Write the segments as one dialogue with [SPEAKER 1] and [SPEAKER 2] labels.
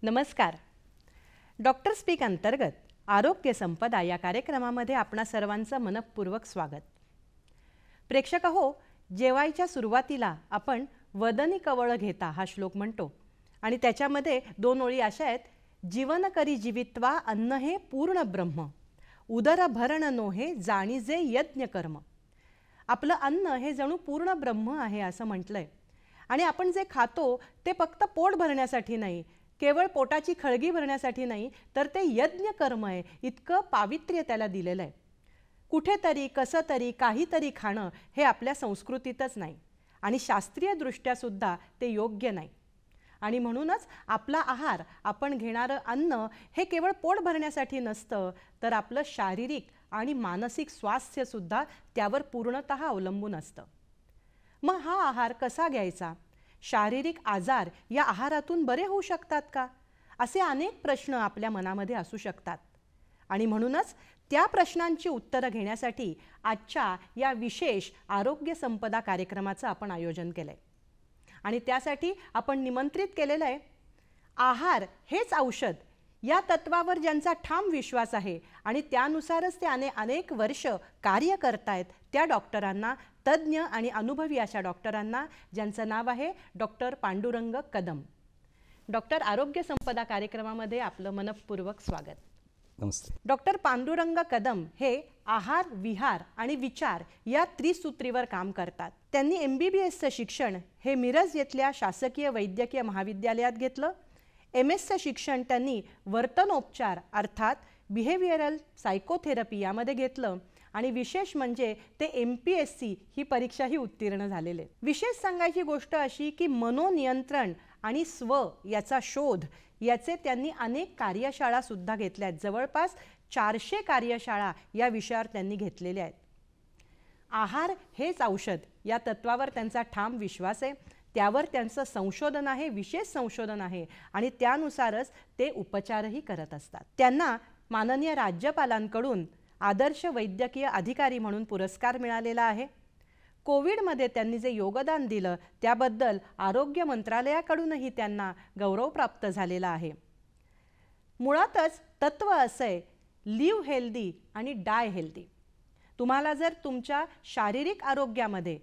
[SPEAKER 1] नमस्कार. Doctor speak अंतर्गत आरोग्य संपदा या कार्यक्रमामध्ये आपणा सर्वांचं मनपूर्वक स्वागत. प्रेक्षक हो, जेवायच्या सुरुवातीला आपण वदनी कवळ घेता हा श्लोक म्हणतो आणि त्याच्यामध्ये 2 ओळी अशा आहेत. जीवन करी जीवित्वा अन्न हे पूर्ण ब्रह्म, उदर भरण नोहे जाणीजे यज्ञ कर्म. आपलं अन्न हे जणू पूर्ण ब्रह्म आहे असं म्हटलंय. आणि आपण जे खातो ते फक्त पोट भरण्यासाठी नाही, केवळ पोटाची खळगी भरण्यासाठी नाही, तर ते यज्ञ कर्म आहे. इतकं पावित्र्य त्याला दिलेलं आहे. कुठेतरी कसं तरी काहीतरी खाणं हे आपल्या संस्कृतीतच नाही आणि शास्त्रीय दृष्ट्या सुद्धा ते योग्य नाही. आणि म्हणूनच आपला आहार, आपण घेणारं अन्न हे केवळ पोट भरण्यासाठी नसतं, तर आपलं शारीरिक आणि मानसिक स्वास्थ्य सुद्धा त्यावर पूर्णतः अवलंबून असतं. मग हा आहार कसा घ्यायचा? शारीरिक आजार या आहारातून बरे होऊ शकतात का? असे अनेक प्रश्न आपल्या मनामध्ये असू शकतात. आणि म्हणूनच त्या प्रश्नांची उत्तरं घेण्यासाठी आजच्या या विशेष आरोग्य संपदा कार्यक्रमाचं आपण आयोजन केलंय. आणि त्यासाठी आपण निमंत्रित केलेलं आहे आहार हेच औषध या तत्वावर ज्यांचा ठाम विश्वास आहे आणि त्यानुसारच ते अनेक वर्ष कार्य करतायत त्या डॉक्टरांना, तज्ज्ञ आणि अनुभवी अशा डॉक्टरांना, ज्यांचं नाव आहे डॉक्टर पांडुरंग कदम. डॉक्टर, आरोग्य संपदा कार्यक्रमामध्ये आपलं मनपूर्वक स्वागत.
[SPEAKER 2] नमस्ते.
[SPEAKER 1] डॉक्टर पांडुरंग कदम हे आहार, विहार आणि विचार या त्रिसूत्रीवर काम करतात. त्यांनी MBBSचं शिक्षण हे मिरज येथल्या शासकीय वैद्यकीय महाविद्यालयात घेतलं. MS शिक्षण त्यांनी वर्तनोपचार अर्थात बिहेवियरल सायकोथेरपी यामध्ये घेतलं आणि विशेष म्हणजे ते MPSC ही परीक्षाही उत्तीर्ण झालेले. विशेष सांगायची गोष्ट अशी की मनोनियंत्रण आणि स्व याचा शोध याचे त्यांनी अनेक कार्यशाळा सुद्धा घेतल्या आहेत. जवळपास 400 कार्यशाळा या विषयावर त्यांनी घेतलेल्या आहेत. आहार हेच औषध या तत्वावर त्यांचा ठाम विश्वास आहे. त्यावर त्यांचं संशोधन आहे, विशेष संशोधन आहे आणि त्यानुसारच ते उपचारही करत असतात. त्यांना माननीय राज्यपालांकडून आदर्श वैद्यकीय अधिकारी म्हणून पुरस्कार मिळालेला आहे. कोविडमध्ये त्यांनी जे योगदान दिलं त्याबद्दल आरोग्य मंत्रालयाकडूनही त्यांना गौरव प्राप्त झालेला आहे. मुळातच तत्व असं आहे, लिव्ह हेल्दी आणि डाय हेल्दी. तुम्हाला जर तुमच्या शारीरिक आरोग्यामध्ये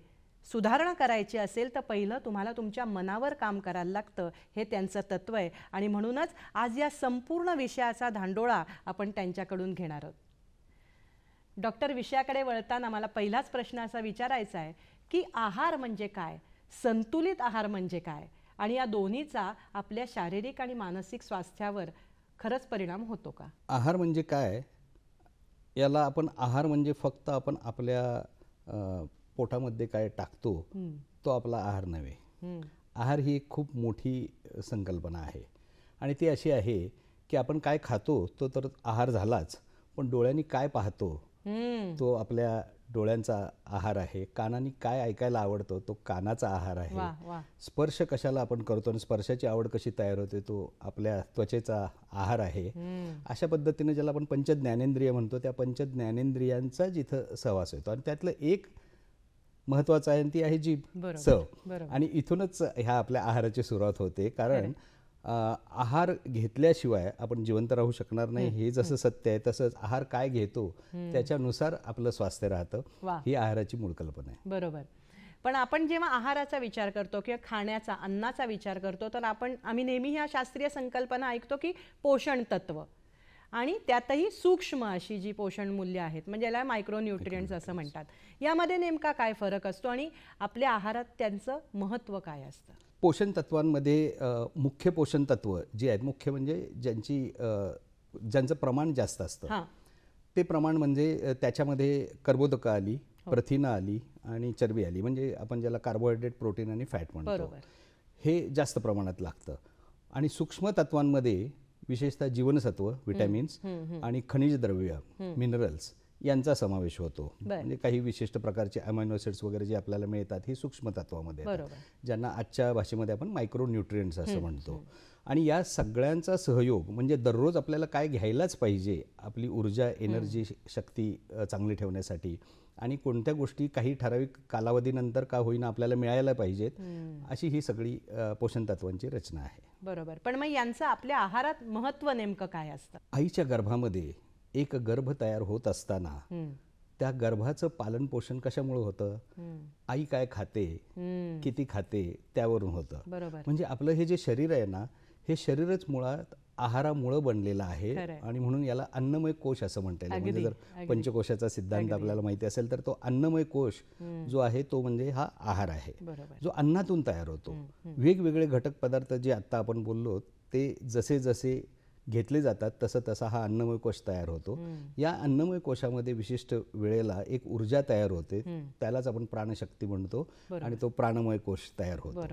[SPEAKER 1] सुधारणा करायची असेल तर पहिलं तुम्हाला तुमच्या मनावर काम करायला लागतं, हे त्यांचं तत्व आहे. आणि म्हणूनच आज या संपूर्ण विषयाचा धांडोळा आपण त्यांच्याकडून घेणार आहोत. डॉक्टर, विषयाकडे वळताना मला पहिलाच प्रश्न असा विचारायचा आहे की आहार म्हणजे काय, संतुलित आहार म्हणजे काय आणि या दोन्हीचा आपल्या शारीरिक आणि मानसिक स्वास्थ्यावर खरंच परिणाम होतो का?
[SPEAKER 2] आहार म्हणजे काय, याला आपण आहार म्हणजे फक्त आपण आपल्या पोटामध्ये काय टाकतो तो आपला आहार नव्हे. आहार ही एक खूप मोठी संकल्पना आहे आणि ती अशी आहे की आपण काय खातो तो तर आहार झालाच, पण डोळ्यांनी काय पाहतो तो आपल्या डोळ्यांचा आहार आहे. कानांनी काय ऐकायला आवडतो तो कानाचा आहार आहे. स्पर्श कशाला आपण करतो आणि स्पर्शाची आवड कशी तयार होते तो आपल्या त्वचेचा आहार आहे. अशा पद्धतीने ज्याला आपण पंचज्ञानेंद्रिय म्हणतो त्या पंचज्ञानेंद्रियांचा जिथं सहवास होतो आणि त्यातलं एक महत्वाचं आहे ती आहे जीभ, चव. आणि इथूनच ह्या आपल्या आहाराची सुरुवात होते. कारण आहार घेतल्याशिवाय आपण जिवंत राहू शकणार नाही, हे जसं सत्य आहे तसंच आहार काय घेतो त्याच्यानुसार आपलं स्वास्थ्य राहतं. ही आहाराची मूळ कल्पना आहे.
[SPEAKER 1] बरोबर. पण आपण जेव्हा आहाराचा विचार करतो किंवा खाण्याचा, अन्नाचा विचार करतो तर आम्ही नेहमी ह्या शास्त्रीय संकल्पना ऐकतो की पोषण तत्व आणि त्यातही सूक्ष्म अशी जी पोषण मूल्य आहेत, म्हणजे याला मायक्रोन्यूट्रिएंट्स असं म्हणतात. यामध्ये नेमका काय फरक असतो आणि आपल्या आहारात त्यांचं महत्त्व काय असतं?
[SPEAKER 2] पोषण तत्वांमध्ये मुख्य पोषण तत्व जी आहेत, मुख्य म्हणजे ज्यांचं प्रमाण जास्त असतं ते प्रमाण म्हणजे त्याच्यामध्ये कर्बोदकं आली, प्रथिनं आली आणि चरबी आली, म्हणजे आपण ज्याला कार्बोहायड्रेट, प्रोटीन आणि फॅट म्हणतो, हे जास्त प्रमाणात लागतं. आणि सूक्ष्म तत्वांमध्ये विशेषतः जीवनसत्व, विटॅमिन्स आणि खनिज द्रव्य, मिनरल्स यांचा समावेश होतो. म्हणजे काही विशिष्ट प्रकारचे अमायनो ॲसिड्स वगैरे जे आपल्याला मिळतात ही सूक्ष्म तत्वामध्ये येतात, ज्यांना आजच्या भाषेमध्ये आपण मायक्रोन्यूट्रिएंट्स असं म्हणतो. आणि या सगळ्यांचा सहयोग म्हणजे दररोज आपल्याला काय घ्यायलाच पाहिजे आपली ऊर्जा, एनर्जी, शक्ती चांगली ठेवण्यासाठी आणि कोणत्या गोष्टी काही ठराविक कालावधीनंतर का होईना आपल्याला मिळायला पाहिजेत, अशी ही सगळी पोषण तत्वांची रचना आहे.
[SPEAKER 1] बरोबर. पण मग यांचं आपल्या आहारात महत्व नेमकं काय असतं?
[SPEAKER 2] आईच्या गर्भामध्ये एक गर्भ तयार होत असताना त्या गर्भाचं पालन पोषण कशामुळे होतं? आई काय खाते, किती खाते त्यावरून होतं.
[SPEAKER 1] बरोबर.
[SPEAKER 2] म्हणजे आपलं हे जे शरीर आहे ना, हे शरीरच मुळात आहारामुळं बनलेलं आहे आणि म्हणून याला अन्नमय कोश असं म्हणता येईल. म्हणजे जर पंचकोशाचा सिद्धांत आपल्याला माहिती असेल तर तो अन्नमय कोश जो आहे तो म्हणजे हा आहार आहे, जो अन्नातून तयार होतो. वेगवेगळे घटक पदार्थ जे आता आपण बोललो ते जसे जसे घेतले जातात तसं तसा हा अन्नमय कोश तयार होतो. या अन्नमय कोशामध्ये विशिष्ट वेळेला एक ऊर्जा तयार होते, त्यालाच आपण प्राणशक्ती म्हणतो आणि तो प्राणमय कोश तयार होतो.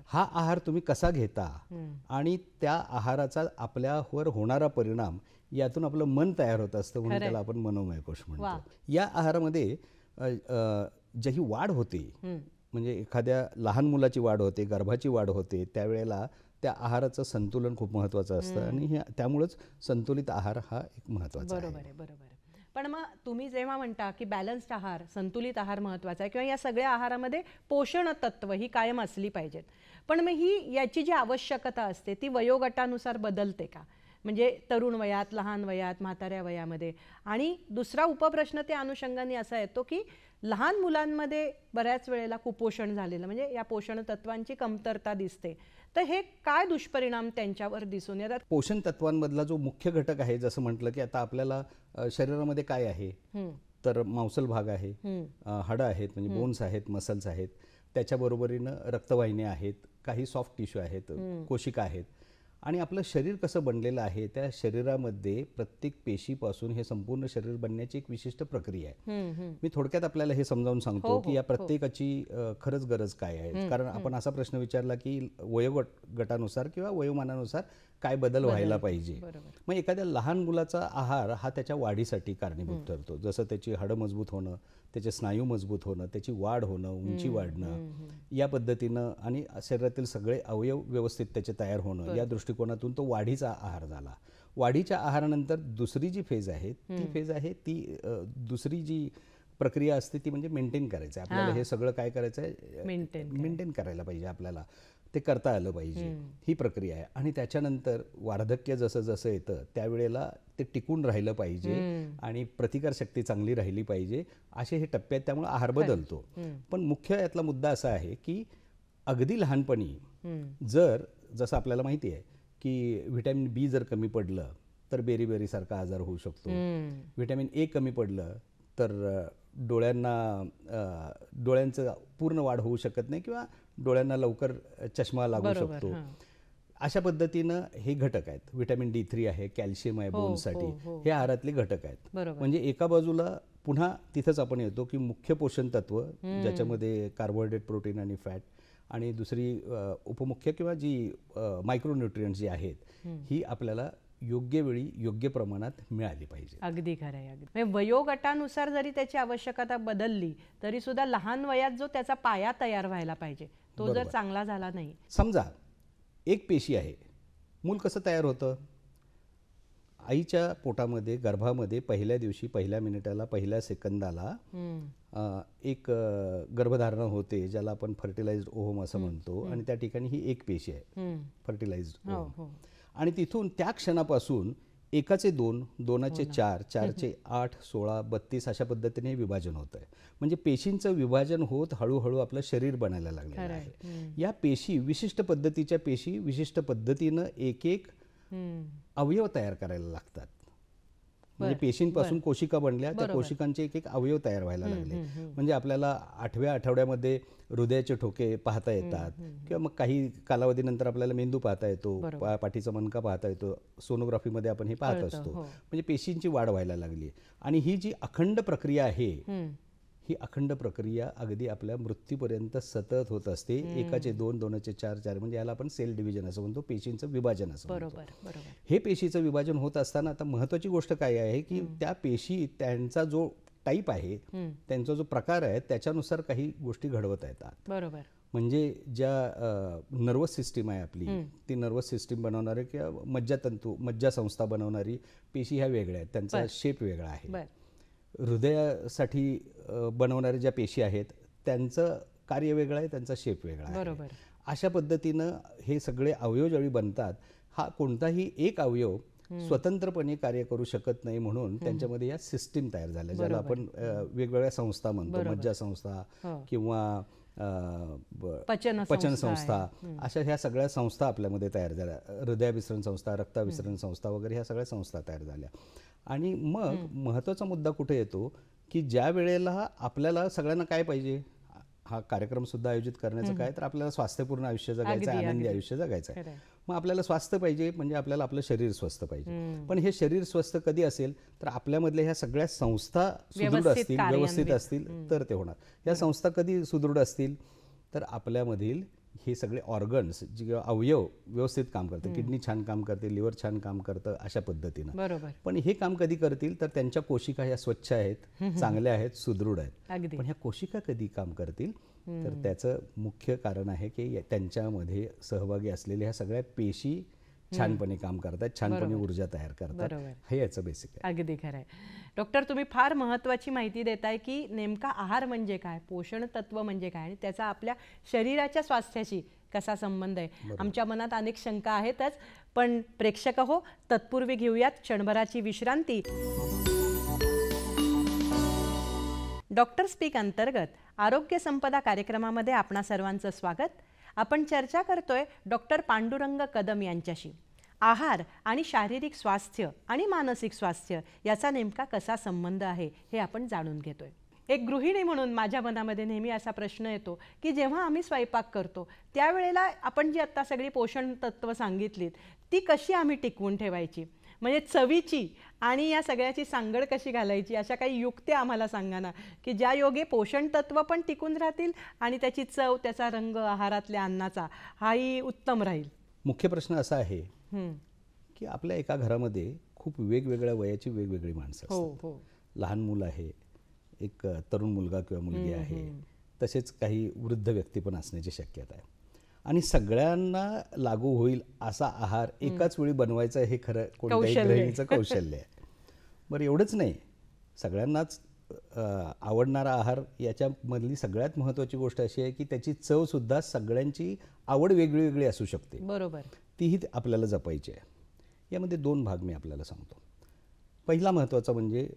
[SPEAKER 2] हा आहार तुम्ही कसा घेता आणि त्या आहाराचा आपल्यावर होणारा परिणाम यातून आपलं मन तयार होत असतं, म्हणून त्याला आपण मनोमय कोश म्हणतो. या आहारामध्ये जी ही वाढ होते, म्हणजे एखाद्या लहान मुलाची वाढ होते, गर्भाची वाढ होते, त्यावेळेला त्या आहाराचं संतुलन खूप महत्त्वाचं असतं आणि त्यामुळेच संतुलित आहार हा एक महत्त्वाचा आहे.
[SPEAKER 1] बरोबर आहे, बरोबर आहे. पण मग तुम्ही जेव्हा म्हणता की बॅलन्स्ड आहार, संतुलित आहार महत्त्वाचा आहे किंवा या सगळ्या आहारामध्ये पोषण तत्व ही कायम असली पाहिजेत, पण मग ही याची जी आवश्यकता असते ती वयोगटानुसार बदलते का? म्हणजे तरुण वयात, लहान वयात, म्हाताऱ्या वयामध्ये? आणि दुसरा उपप्रश्न त्या अनुषंगाने असा येतो की लहान मुलांमध्ये बऱ्याच वेळेला कुपोषण झालेलं, म्हणजे या पोषण तत्वांची कमतरता दिसते, तर हे काय दुष्परिणाम त्यांच्यावर दिसून येतात?
[SPEAKER 2] पोषण तत्वांमधला जो मुख्य घटक आहे, जसं म्हटलं की आता आपल्याला शरीरामध्ये काय आहे, तर मांसल भाग आहे, हाडं आहेत म्हणजे बोन्स आहेत, मसल्स आहेत, त्याच्याबरोबरीनं रक्तवाहिन्या आहेत, काही सॉफ्ट टिश्यू आहेत, कोशिका आहेत. आणि आपलं शरीर कसं बनलेलं आहे, त्या शरीरामध्ये प्रत्येक पेशीपासून हे संपूर्ण शरीर बनण्याची एक विशिष्ट प्रक्रिया आहे. मी थोडक्यात आपल्याला हे समजावून सांगतो की या प्रत्येकाची खरंच गरज काय आहे. कारण आपण असा प्रश्न विचारला की वयोगटानुसार किंवा वयोमानानुसार काय बदल व्हायला पाहिजे. मग एखाद्या लहान मुलाचा आहार हा त्याच्या वाढीसाठी कारणीभूत ठरतो. जसं त्याची हाडं मजबूत होणं, त्याचे स्नायू मजबूत होणं, त्याची वाढ होणं, उंची वाढणं, या पद्धतीनं आणि शरीरातील सगळे अवयव व्यवस्थित त्याचे तयार होणं, या दृष्टिकोनातून तो वाढीचा आहार झाला. वाढीच्या आहारानंतर दुसरी जी फेज आहे ती दुसरी जी प्रक्रिया असते ती म्हणजे मेंटेन करायचं आहे. आपल्याला हे सगळं काय करायचं आहे, मेंटेन करायला पाहिजे, आपल्याला ते करता आलं पाहिजे, ही प्रक्रिया आहे. आणि त्याच्यानंतर वार्धक्य जसं जसं येतं त्यावेळेला ते टिकून राहिलं पाहिजे आणि प्रतिकारशक्ती चांगली राहिली पाहिजे, असे हे टप्पे आहेत. त्यामुळे आहार बदलतो. पण मुख्य यातला मुद्दा असा आहे की अगदी लहानपणी जसं आपल्याला माहिती आहे की व्हिटॅमिन बी जर कमी पडलं तर बेरीबेरीसारखा आजार होऊ शकतो. व्हिटॅमिन ए कमी पडलं तर डोळ्यांचं पूर्ण वाढ होऊ शकत नाही किंवा डोळ्यांना लवकर चष्मा लागू शकतो. अशा पद्धतीनं हे घटक आहेत. व्हिटॅमिन D3 आहे, कॅल्शियम आहे बोनसाठी, हे आहारातले घटक आहेत. म्हणजे एका बाजूला पुन्हा तिथंच आपण येतो की मुख्य पोषण तत्व ज्याच्यामध्ये कार्बोहायड्रेट, प्रोटीन आणि फॅट, आणि दुसरी उपमुख्य किंवा जी मायक्रोन्यूट्रियंट्स जी आहेत ही आपल्याला योग्य वेळी योग्य प्रमाणात मिळाली पाहिजे.
[SPEAKER 1] अगदी खरं आहे. अगदी वयोगटानुसार जरी त्याची आवश्यकता बदलली तरी सुद्धा लहान वयात जो त्याचा पाया तयार व्हायला पाहिजे तो जर चांगला झाला नाही.
[SPEAKER 2] समजा एक पेशी आहे, मूल कसं तयार होतं? आईच्या पोटामध्ये, गर्भामध्ये पहिल्या दिवशी, पहिल्या मिनिटाला, पहिल्या सेकंदाला एक गर्भधारणा होते, ज्याला आपण फर्टिलाइज्ड ओव्हम असं म्हणतो. आणि त्या ठिकाणी ही एक पेशी आहे, फर्टिलाइज्ड ओव्हम. आणि तिथून त्या क्षणापासून एकाचे 2, 2चे 4, 4चे 8, 16, 32 अशा पद्धतीने विभाजन होत आहे. म्हणजे पेशींचं विभाजन होत हळूहळू आपलं शरीर बनायला लागलेलं आहे. या पेशी, विशिष्ट पद्धतीच्या पेशी विशिष्ट पद्धतीनं एक एक अवयव तयार करायला लागतात. म्हणजे पेशींपासून कोशिका बनल्या, त्या कोशिकांचे एक एक अवयव तयार व्हायला लागले. म्हणजे आपल्याला 8व्या आठवड्यामध्ये हृदयाचे ठोके पाहता येतात किंवा मग काही कालावधीनंतर आपल्याला मेंदू पाहता येतो, पाठीचा मणका पाहता येतो, सोनोग्राफीमध्ये आपण हे पाहत असतो. म्हणजे पेशींची वाढ व्हायला लागली. आणि ही जी अखंड प्रक्रिया आहे, ही अखंड प्रक्रिया अगदी आपल्या मृत्यूपर्यंत सतत होत असते. एकाचे 2, 2चे 4, 4 म्हणजे याला आपण सेल डिव्हिजन असं म्हणतो, पेशींचं विभाजन असं म्हणतो. हे पेशीचं विभाजन होत असताना आता महत्त्वाची गोष्ट काय आहे की त्या पेशी, त्यांचा जो टाईप आहे, त्यांचा जो प्रकार आहे, त्याच्यानुसार काही गोष्टी घडवता येतात. म्हणजे ज्या नर्वस सिस्टीम आहे आपली, ती नर्वस सिस्टीम बनवणारी किंवा मज्जातंतू, मज्जासंस्था बनवणारी पेशी ह्या वेगळ्या आहेत, त्यांचा शेप वेगळा आहे. हृदयासाठी बनवणाऱ्या ज्या पेशी आहेत त्यांचं कार्य वेगळं आहे, त्यांचा शेप वेगळा आहे. अशा पद्धतीनं हे सगळे अवयव ज्यावेळी बनतात, हा कोणताही एक अवयव स्वतंत्रपणे कार्य करू शकत नाही, म्हणून त्यांच्यामध्ये या सिस्टीम तयार झाल्या, ज्याला आपण वेगवेगळ्या संस्था म्हणतो, मज्जा संस्था किंवा पचन संस्था, अशा ह्या सगळ्या संस्था आपल्यामध्ये तयार झाल्या. हृदयाभिसरण संस्था, रक्ताभिसरण संस्था वगैरे ह्या सगळ्या संस्था तयार झाल्या. आणि मग महत्त्वाचा मुद्दा कुठे येतो की ज्या वेळेला आपल्याला सगळ्यांना काय पाहिजे, हा कार्यक्रम सुद्धा आयोजित करण्याचं काय, तर आपल्याला स्वास्थ्यपूर्ण आयुष्य जगायचं आहे, आनंदी आयुष्य जगायचं आहे. मग आपल्याला स्वास्थ्य पाहिजे, म्हणजे आपल्याला आपलं शरीर स्वस्थ पाहिजे. पण हे शरीर स्वस्थ कधी असेल तर आपल्यामधल्या ह्या सगळ्या संस्था सुदृढ असतील, व्यवस्थित असतील तर ते होणार. या संस्था कधी सुदृढ असतील तर आपल्यामधील हे सगळे ऑर्गन्स, जे अवयव व्यवस्थित काम करतं, किडनी छान काम करते, लिव्हर छान काम करतं, अशा पद्धतीनं. पण हे काम कधी करतील तर त्यांच्या कोशिका ह्या स्वच्छ आहेत, चांगल्या आहेत, सुदृढ आहेत. पण ह्या कोशिका कधी काम करतील तर त्याचं मुख्य कारण आहे की त्यांच्यामध्ये सहभागी असलेल्या ह्या सगळ्या पेशी छानपणे काम करतात, छानपणे ऊर्जा तयार करतात. हे याचं बेसिक आहे.
[SPEAKER 1] अगदी खरं आहे. डॉक्टर, तुम्ही फार महत्त्वाची माहिती देताय की नेमका आहार म्हणजे काय, पोषण तत्व म्हणजे काय, आणि त्याचा आपल्या शरीराच्या स्वास्थ्याशी कसा संबंध आहे. आमच्या मनात अनेक शंका आहेतच, पण प्रेक्षक हो, तत्पूर्वी घेऊयात क्षणभराची विश्रांती. डॉक्टर स्पीक अंतर्गत आरोग्य संपदा कार्यक्रमामध्ये आपणा सर्वांचं स्वागत. आपण चर्चा करतोय डॉक्टर पांडुरंग कदम यांच्याशी. आहार आणि शारीरिक स्वास्थ्य आणि मानसिक स्वास्थ्य याचा नेमका कसा संबंध आहे हे आपण जाणून घेतोय. एक गृहिणी म्हणून माझ्या मनामध्ये नेहमी असा प्रश्न येतो की जेव्हा आम्ही स्वयंपाक करतो त्यावेळेला आपण जी आत्ता सगळी पोषण तत्व सांगितलीत ती कशी आम्ही टिकवून ठेवायची, म्हणजे चवीची आणि या सगळ्याची सांगड कशी घालायची, अशा काही युक्त्या आम्हाला सांगा ना, की ज्या योगे पोषण तत्व पण टिकून राहतील आणि त्याची चव, त्याचा रंग, आहारातल्या अन्नाचा हाही उत्तम राहील.
[SPEAKER 2] मुख्य प्रश्न असा आहे की आपल्या एका घरामध्ये खूप वेगवेगळ्या वयाची वेगवेगळी माणसं असतात. लहान मुलं आहे, एक तरुण मुलगा किंवा मुलगी आहे, तसेच काही वृद्ध व्यक्ती पण असण्याची शक्यता आहे. आणि सगळ्यांना लागू होईल असा आहार एकाच वेळी बनवायचा हे खरं कोणत्याही गृहिणीचं कौशल्य आहे. बरं, एवढंच नाही, सगळ्यांनाच आवडणारा आहार याच्यामधली सगळ्यात महत्त्वाची गोष्ट अशी आहे की त्याची चव सुद्धा सगळ्यांची आवड वेगळी वेगळी असू शकते.
[SPEAKER 1] बरोबर.
[SPEAKER 2] तीही आपल्याला जपायची आहे. यामध्ये दोन भाग मी आपल्याला सांगतो. पहिला महत्त्वाचा म्हणजे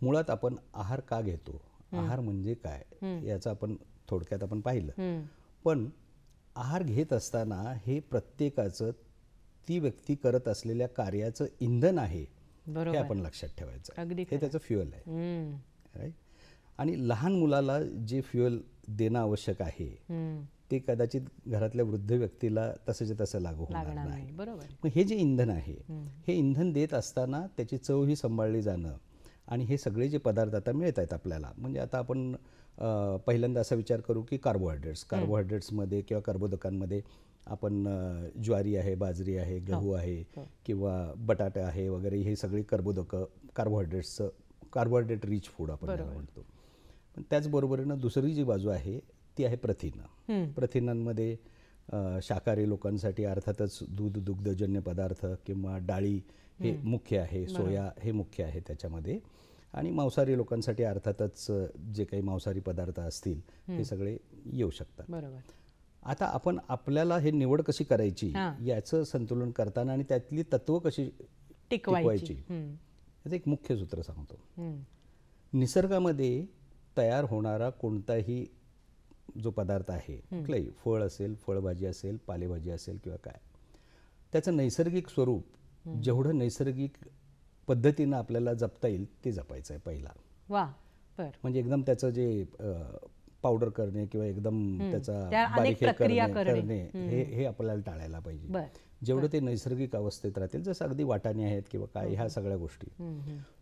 [SPEAKER 2] मुळात आपण आहार का घेतो, आहार म्हणजे काय याचं आपण थोडक्यात आपण पाहिलं. पण आहार घेत असताना हे प्रत्येकाचं ती व्यक्ती करत असलेल्या कार्याचं इंधन आहे हे आपण लक्षात ठेवायचं. हे त्याचं फ्युएल आहे, राईट. आणि लहान मुलाला जे फ्युएल देणं आवश्यक आहे ते कदाचित घरातल्या वृद्ध व्यक्तीला तसंच तसं लागू होणार नाही. मग हे जे इंधन आहे हे इंधन देत असताना त्याची चवही सांभाळली जाणं, आणि हे सगळे जे पदार्थ आता मिळत आहेत आपल्याला, म्हणजे आता आपण पहिल्यांदा असा विचार करू की कार्बोहायड्रेट्समध्ये किंवा कर्बोदकांमध्ये आपण ज्वारी आहे, बाजरी आहे, गहू आहे किंवा बटाटा आहे वगैरे, हे सगळी कर्बोदकं, कार्बोहायड्रेट रिच फूड आपण याला म्हणतो. पण त्याचबरोबरीनं दुसरी जी बाजू आहे ती आहे प्रथिनं. प्रथिनांमध्ये शाकाहारी लोकांसाठी अर्थातच दूध, दुग्धजन्य पदार्थ किंवा डाळी हे मुख्य आहे, सोया हे मुख्य आहे त्याच्यामध्ये. आणि मांसाहारी लोकांसाठी अर्थातच जे काही मांसाहारी पदार्थ असतील हे सगळे येऊ शकतात. आता आपण आपल्याला हे निवड कशी करायची याचं संतुलन करताना आणि त्यातली तत्व कशी टिकवायची याचं एक मुख्य सूत्र सांगतो. निसर्गामध्ये तयार होणारा कोणताही जो पदार्थ आहे, कुठलाही फळ असेल, फळभाजी असेल, पालेभाजी असेल किंवा काय, त्याचं नैसर्गिक स्वरूप जेवढं नैसर्गिक पद्धतीनं आपल्याला जपता येईल ते जपायचं आहे पहिला. म्हणजे एकदम त्याचं जे पावडर करणे किंवा एकदम त्याचा बारीक करणे हे आपल्याला टाळायला पाहिजे. जेवढं ते नैसर्गिक अवस्थेत राहतील, जसं अगदी वाटाणे आहेत किंवा काय, ह्या सगळ्या गोष्टी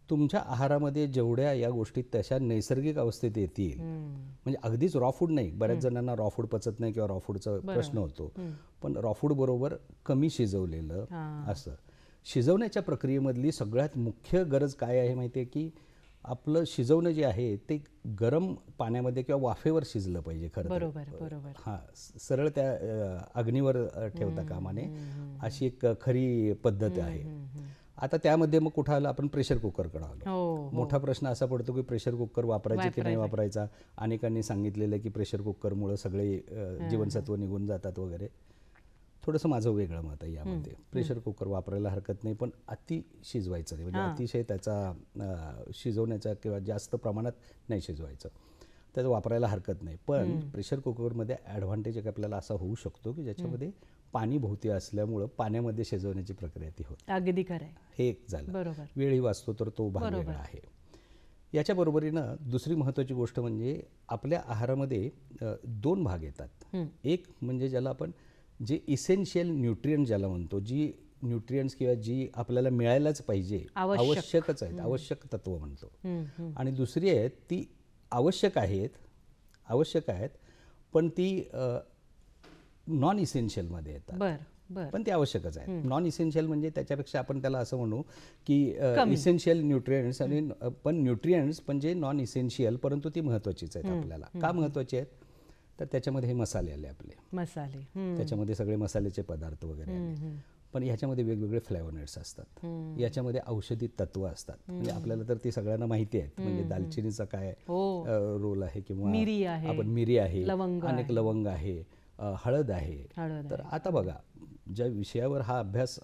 [SPEAKER 2] तुमच्या आहारामध्ये जेवढ्या या गोष्टी तशा नैसर्गिक अवस्थेत येतील, म्हणजे अगदीच रॉ फूड नाही, बऱ्याच जणांना रॉ फूड पचत नाही किंवा रॉ फूडचा प्रश्न होतो, पण रॉ फूड बरोबर कमी शिजवलेलं असं. शिजवण्याच्या प्रक्रियेमधली सगळ्यात मुख्य गरज काय आहे माहिती आहे की आपलं शिजवणं जे आहे ते गरम पाण्यामध्ये किंवा वाफेवर शिजलं पाहिजे. खरं हां, सरळ त्या अग्नीवर ठेवता कामा नये, अशी एक खरी पद्धत आहे. आता त्यामध्ये मग कुठं आलं, आपण प्रेशर कुकरकडे आलो. मोठा प्रश्न असा पडतो की प्रेशर कुकर वापरायचे की नाही वापरायचा. अनेकांनी सांगितलेलं की प्रेशर कुकरमुळे सगळे जीवनसत्व निघून जातात वगैरे. थोडंसं माझं वेगळं मत आहे यामध्ये. प्रेशर कुकर वापरायला हरकत नाही, पण अति शिजवायचं नाही, म्हणजे अतिशय त्याचा शिजवण्याचा किंवा जास्त प्रमाणात नाही शिजवायचं, त्याचं वापरायला हरकत नाही. पण प्रेशर कुकरमध्ये ॲडव्हान्टेज एक आपल्याला असा होऊ शकतो की ज्याच्यामध्ये पाणी भोवती असल्यामुळं पाण्यामध्ये शिजवण्याची प्रक्रिया ती होते.
[SPEAKER 1] अगदी खरं आहे.
[SPEAKER 2] हे एक झालं.
[SPEAKER 1] बरोबर.
[SPEAKER 2] वेळही वाचतो, तर तो भाग वेगळा आहे. याच्या बरोबरीनं दुसरी महत्त्वाची गोष्ट म्हणजे आपल्या आहारामध्ये 2 भाग येतात. एक म्हणजे ज्याला आपण जे इसेन्शियल न्यूट्रिएंट ज्याला म्हणतो, जी न्यूट्रिएंट्स किंवा जी आपल्याला मिळायलाच पाहिजे, आवश्यकच आहेत, आवश्यक तत्व म्हणतो. आणि दुसरी आहेत ती आवश्यक आहेत पण ती नॉन इसेन्शियलमध्ये येतात. पण ते आवश्यकच आहे. नॉन इसेन्शियल म्हणजे त्याच्यापेक्षा आपण त्याला असं म्हणू की इसेन्शियल न्यूट्रिएंट्स, आणि पण न्यूट्रिएंट्स पण जे नॉन इसेन्शियल परंतु ती महत्त्वाचीच आहेत आपल्याला. का महत्त्वाची आहेत? तर त्याच्यामध्ये हे मसाले आले, आपले मसाले, त्याच्यामध्ये सगळे मसाल्याचे पदार्थ वगैरे आले. पण ह्याच्यामध्ये वेगवेगळे फ्लेवोनॉइड्स असतात, याच्यामध्ये औषधी तत्व असतात. म्हणजे आपल्याला तर ती सगळ्यांना माहिती आहेत, म्हणजे दालचिनीचा काय रोल आहे, किंवा आपण मिरी आहे, अनेक लवंग आहे, हळद आहे. तर आता बघा, ज्या विषयावर हा अभ्यास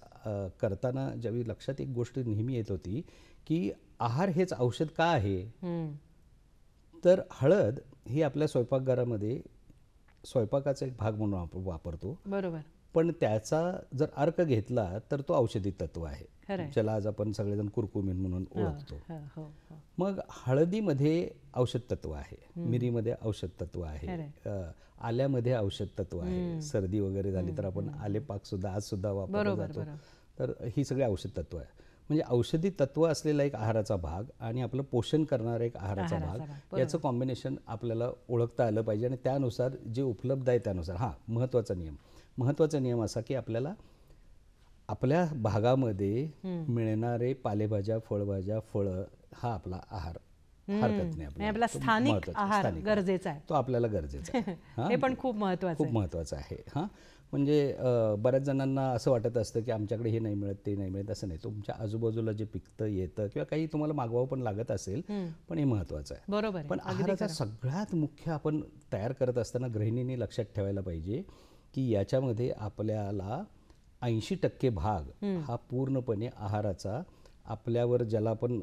[SPEAKER 2] करताना ज्यावेळी लक्षात एक गोष्ट नेहमी येत होती की आहार हेच औषध का आहे. तर हळद ही आपल्या स्वयंपाकघरामध्ये स्वयंपाकाचा एक भाग म्हणून आपण वापरतो. बरोबर. पण त्याचा जर अर्क घेतला तर तो औषधी तत्व आहे, ज्याला आज आपण सगळेजण कुरकुमीन म्हणून ओळखतो. मग हळदीमध्ये औषध तत्व आहे, मिरीमध्ये औषध तत्व आहे, आल्यामध्ये औषध तत्व आहे. सर्दी वगैरे झाली तर आपण आले पाक सुद्धा आज सुद्धा वापरला जातो. तर ही सगळी औषध तत्व आहे. म्हणजे औषधी तत्व असलेला एक आहाराचा भाग आणि आपलं पोषण करणारा एक आहाराचा भाग, याचं कॉम्बिनेशन आपल्याला ओळखता आलं पाहिजे. आणि त्यानुसार जे उपलब्ध आहे त्यानुसार महत्त्वाचा नियम असा की आपल्याला आपल्या भागामध्ये मिळणारे पालेभाज्या, फळभाज्या, फळं हा आपला आहार हरकत नाही,
[SPEAKER 1] आपला स्थानिक आहार गरजेचा आहे,
[SPEAKER 2] तो आपल्याला गरजेचा आहे.
[SPEAKER 1] हे पण खूप महत्त्वाचं
[SPEAKER 2] आहे. म्हणजे बऱ्याच जणांना असं वाटत असतं की आमच्याकडे हे नाही मिळत, ते नाही मिळत. असं नाही, तुमच्या आजूबाजूला जे पिकतं येतं किंवा काही तुम्हाला मागवावं पण लागत असेल, पण हे महत्त्वाचं आहे.
[SPEAKER 1] बरोबर.
[SPEAKER 2] पण आहाराचा सगळ्यात मुख्य आपण तयार करत असताना गृहिणींनी लक्षात ठेवायला पाहिजे की याच्यामध्ये आपल्याला 80% भाग हा पूर्णपणे आहाराचा आपल्यावर, ज्याला आपण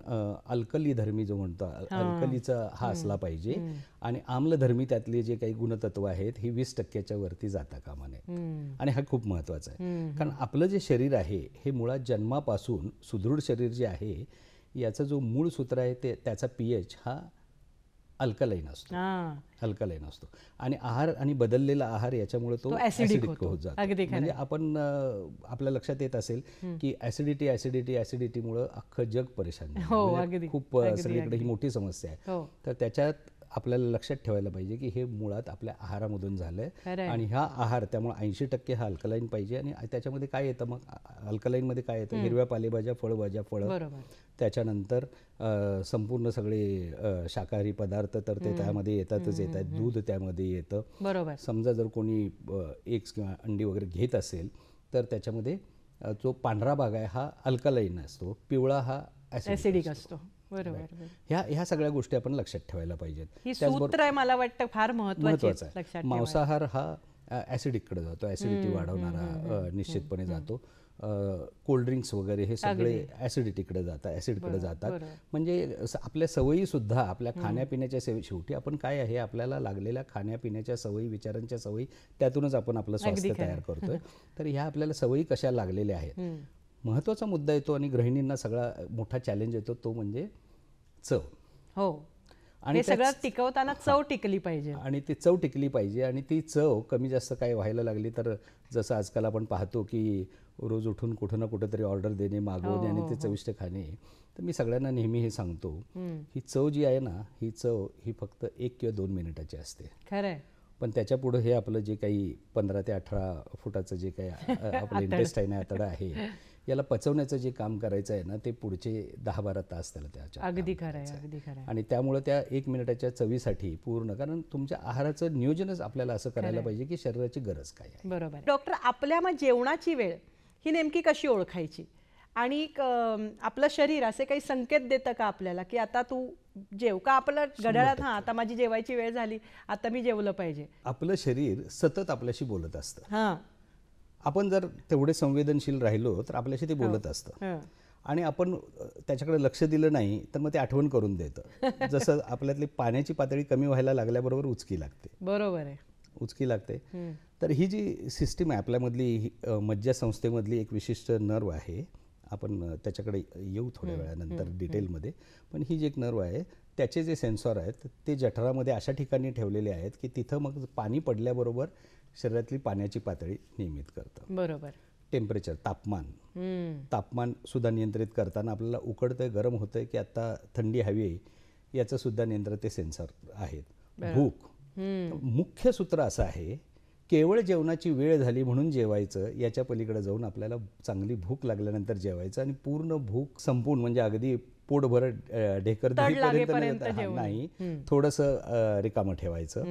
[SPEAKER 2] अल्कलीधर्मी जो म्हणतो, अल्कलीचा हा असला पाहिजे. आणि आम्लधर्मी त्यातले जे काही गुणतत्व आहेत ही 20%च्या वरती जाता कामा नये. आणि हा खूप महत्त्वाचा आहे, कारण आपलं जे शरीर आहे हे मुळात जन्मापासून सुदृढ शरीर जे आहे याचं जो मूळ सूत्र आहे ते त्याचा pH हा अल्कलाईन असतो. आणि आहार आणि बदललेला आहार याच्यामुळे तो ऍसिडिक होत जातो. म्हणजे आपण आपल्या लक्षात येत असेल की ऍसिडिटीमुळे अख्खं जग परेशान आहे, खूप सगळीकडे ही मोठी समस्या आहे. तर त्याच्यात आपल्याला लक्षात ठेवायला पाहिजे की हे मुळात आपल्या आहारामधून झालंय. आणि हा आहार त्यामुळे 80% हा अल्कलाईन पाहिजे. आणि त्याच्यामध्ये काय येतं, मग अल्कलाईनमध्ये काय येतं, हिरव्या पालेभाज्या, फळभाज्या, फळं, त्याच्यानंतर संपूर्ण सगळे शाकाहारी पदार्थ तर ते त्यामध्ये येतात. दूध त्यामध्ये येतं.
[SPEAKER 1] बरोबर. समजा
[SPEAKER 2] जर कोणी एग्स किंवा अंडी वगैरे घेत असेल तर त्याच्यामध्ये जो पांढरा भाग आहे हा अल्कलाईन असतो, पिवळा हा ऍसिडिक असतो. ह्या सगळ्या गोष्टी आपण लक्षात ठेवायला पाहिजेत.
[SPEAKER 1] सूत्र मला वाटतं फार महत्त्वाचं आहे.
[SPEAKER 2] मांसाहार हा ऍसिडिककडे जातो, ऍसिडिटी वाढवणारा निश्चितपणे जातो. कोल्ड ड्रिंक्स वगैरे हे सगळे ऍसिडिटीकडे जातात. म्हणजे आपल्या सवयी सुद्धा, आपल्या खाण्यापिण्याच्या शेवटी आपण काय आहे, आपल्याला लागलेल्या खाण्यापिण्याच्या सवयी, विचारांच्या सवयी, त्यातूनच आपण आपलं स्वास्थ्य तयार करतोय. तर ह्या आपल्याला सवयी कशा लागलेल्या आहेत, महत्त्वाचा मुद्दा येतो. आणि गृहिणींना सगळा मोठा चॅलेंज येतो तो म्हणजे चव.
[SPEAKER 1] आणि सगळं टिकवताना चव टिकली पाहिजे.
[SPEAKER 2] आणि ती चव टिकली पाहिजे. आणि ती चव कमी जास्त काय व्हायला लागली तर जसं आजकाल आपण पाहतो की रोज उठून कुठं ना कुठं तरी ऑर्डर देणे, मागवणे आणि ते चविष्ट खाणे. तर मी सगळ्यांना नेहमी हे सांगतो, ही चव जी आहे ना, ही चव ही फक्त 1 किंवा 2 मिनिटाची असते.
[SPEAKER 1] खरंय.
[SPEAKER 2] पण त्याच्या पुढे हे आपलं जे काही 15 ते 18 फुटाचं जे काही आपलं इंटेस्टाईन आहे, आतडं आहे, याला पचवण्याचं जे काम करायचं आहे ना, ते पुढचे 10-12 तास त्याला त्याच्या.
[SPEAKER 1] अगदी खरं.
[SPEAKER 2] आणि त्यामुळे त्या 1 मिनिटाच्या चवीसाठी पूर्ण, कारण तुमच्या आहाराचं नियोजनच आपल्याला असं करायला पाहिजे की शरीराची गरज काय आहे.
[SPEAKER 1] बरोबर. डॉक्टर, आपल्या मग जेवणाची वेळ ही नेमकी कशी ओळखायची? आणि आपलं शरीर असे काही संकेत देतं का आपल्याला की आता तू जेव, का आपलं घड्याळात हां आता माझी जेवायची वेळ झाली, आता मी जेवलं पाहिजे?
[SPEAKER 2] आपलं शरीर सतत आपल्याशी बोलत असतं.
[SPEAKER 1] हां
[SPEAKER 2] आपण जर तेवढे संवेदनशील राहिलो तर आपल्याशी ते बोलत असतं. आणि आपण त्याच्याकडे लक्ष दिलं नाही तर मग ते आठवण करून देतं. जसं आपल्यातली पाण्याची पातळी कमी व्हायला लागल्याबरोबर उचकी लागते.
[SPEAKER 1] बरोबर आहे,
[SPEAKER 2] उचकी लागते. तर ही जी सिस्टीम आहे आपल्यामधली, मज्जासंस्थेमधली एक विशिष्ट नर्व आहे. आपण त्याच्याकडे येऊ थोड्या वेळानंतर डिटेलमध्ये. पण ही जी एक नर्व आहे त्याचे जे सेन्सॉर आहेत ते जठरामध्ये अशा ठिकाणी ठेवलेले आहेत की तिथं मग पाणी पडल्याबरोबर शरीरातली पाण्याची पातळी नियमित करतं.
[SPEAKER 1] बरोबर.
[SPEAKER 2] टेम्परेचर, तापमान सुद्धा नियंत्रित करताना आपल्याला उकडतंय गरम होतंय की आता थंडी हवी आहे याचं सुद्धा नियंत्रण ते सेन्सर आहेत. भूक, मुख्य सूत्र असं आहे केवळ जेवणाची वेळ झाली म्हणून जेवायचं, याच्या पलीकडे जाऊन आपल्याला चांगली भूक लागल्यानंतर जेवायचं आणि पूर्ण भूक संपून म्हणजे अगदी पोटभर ढेकर दहीपर्यंत नाही, थोडंसं रिकामं ठेवायचं.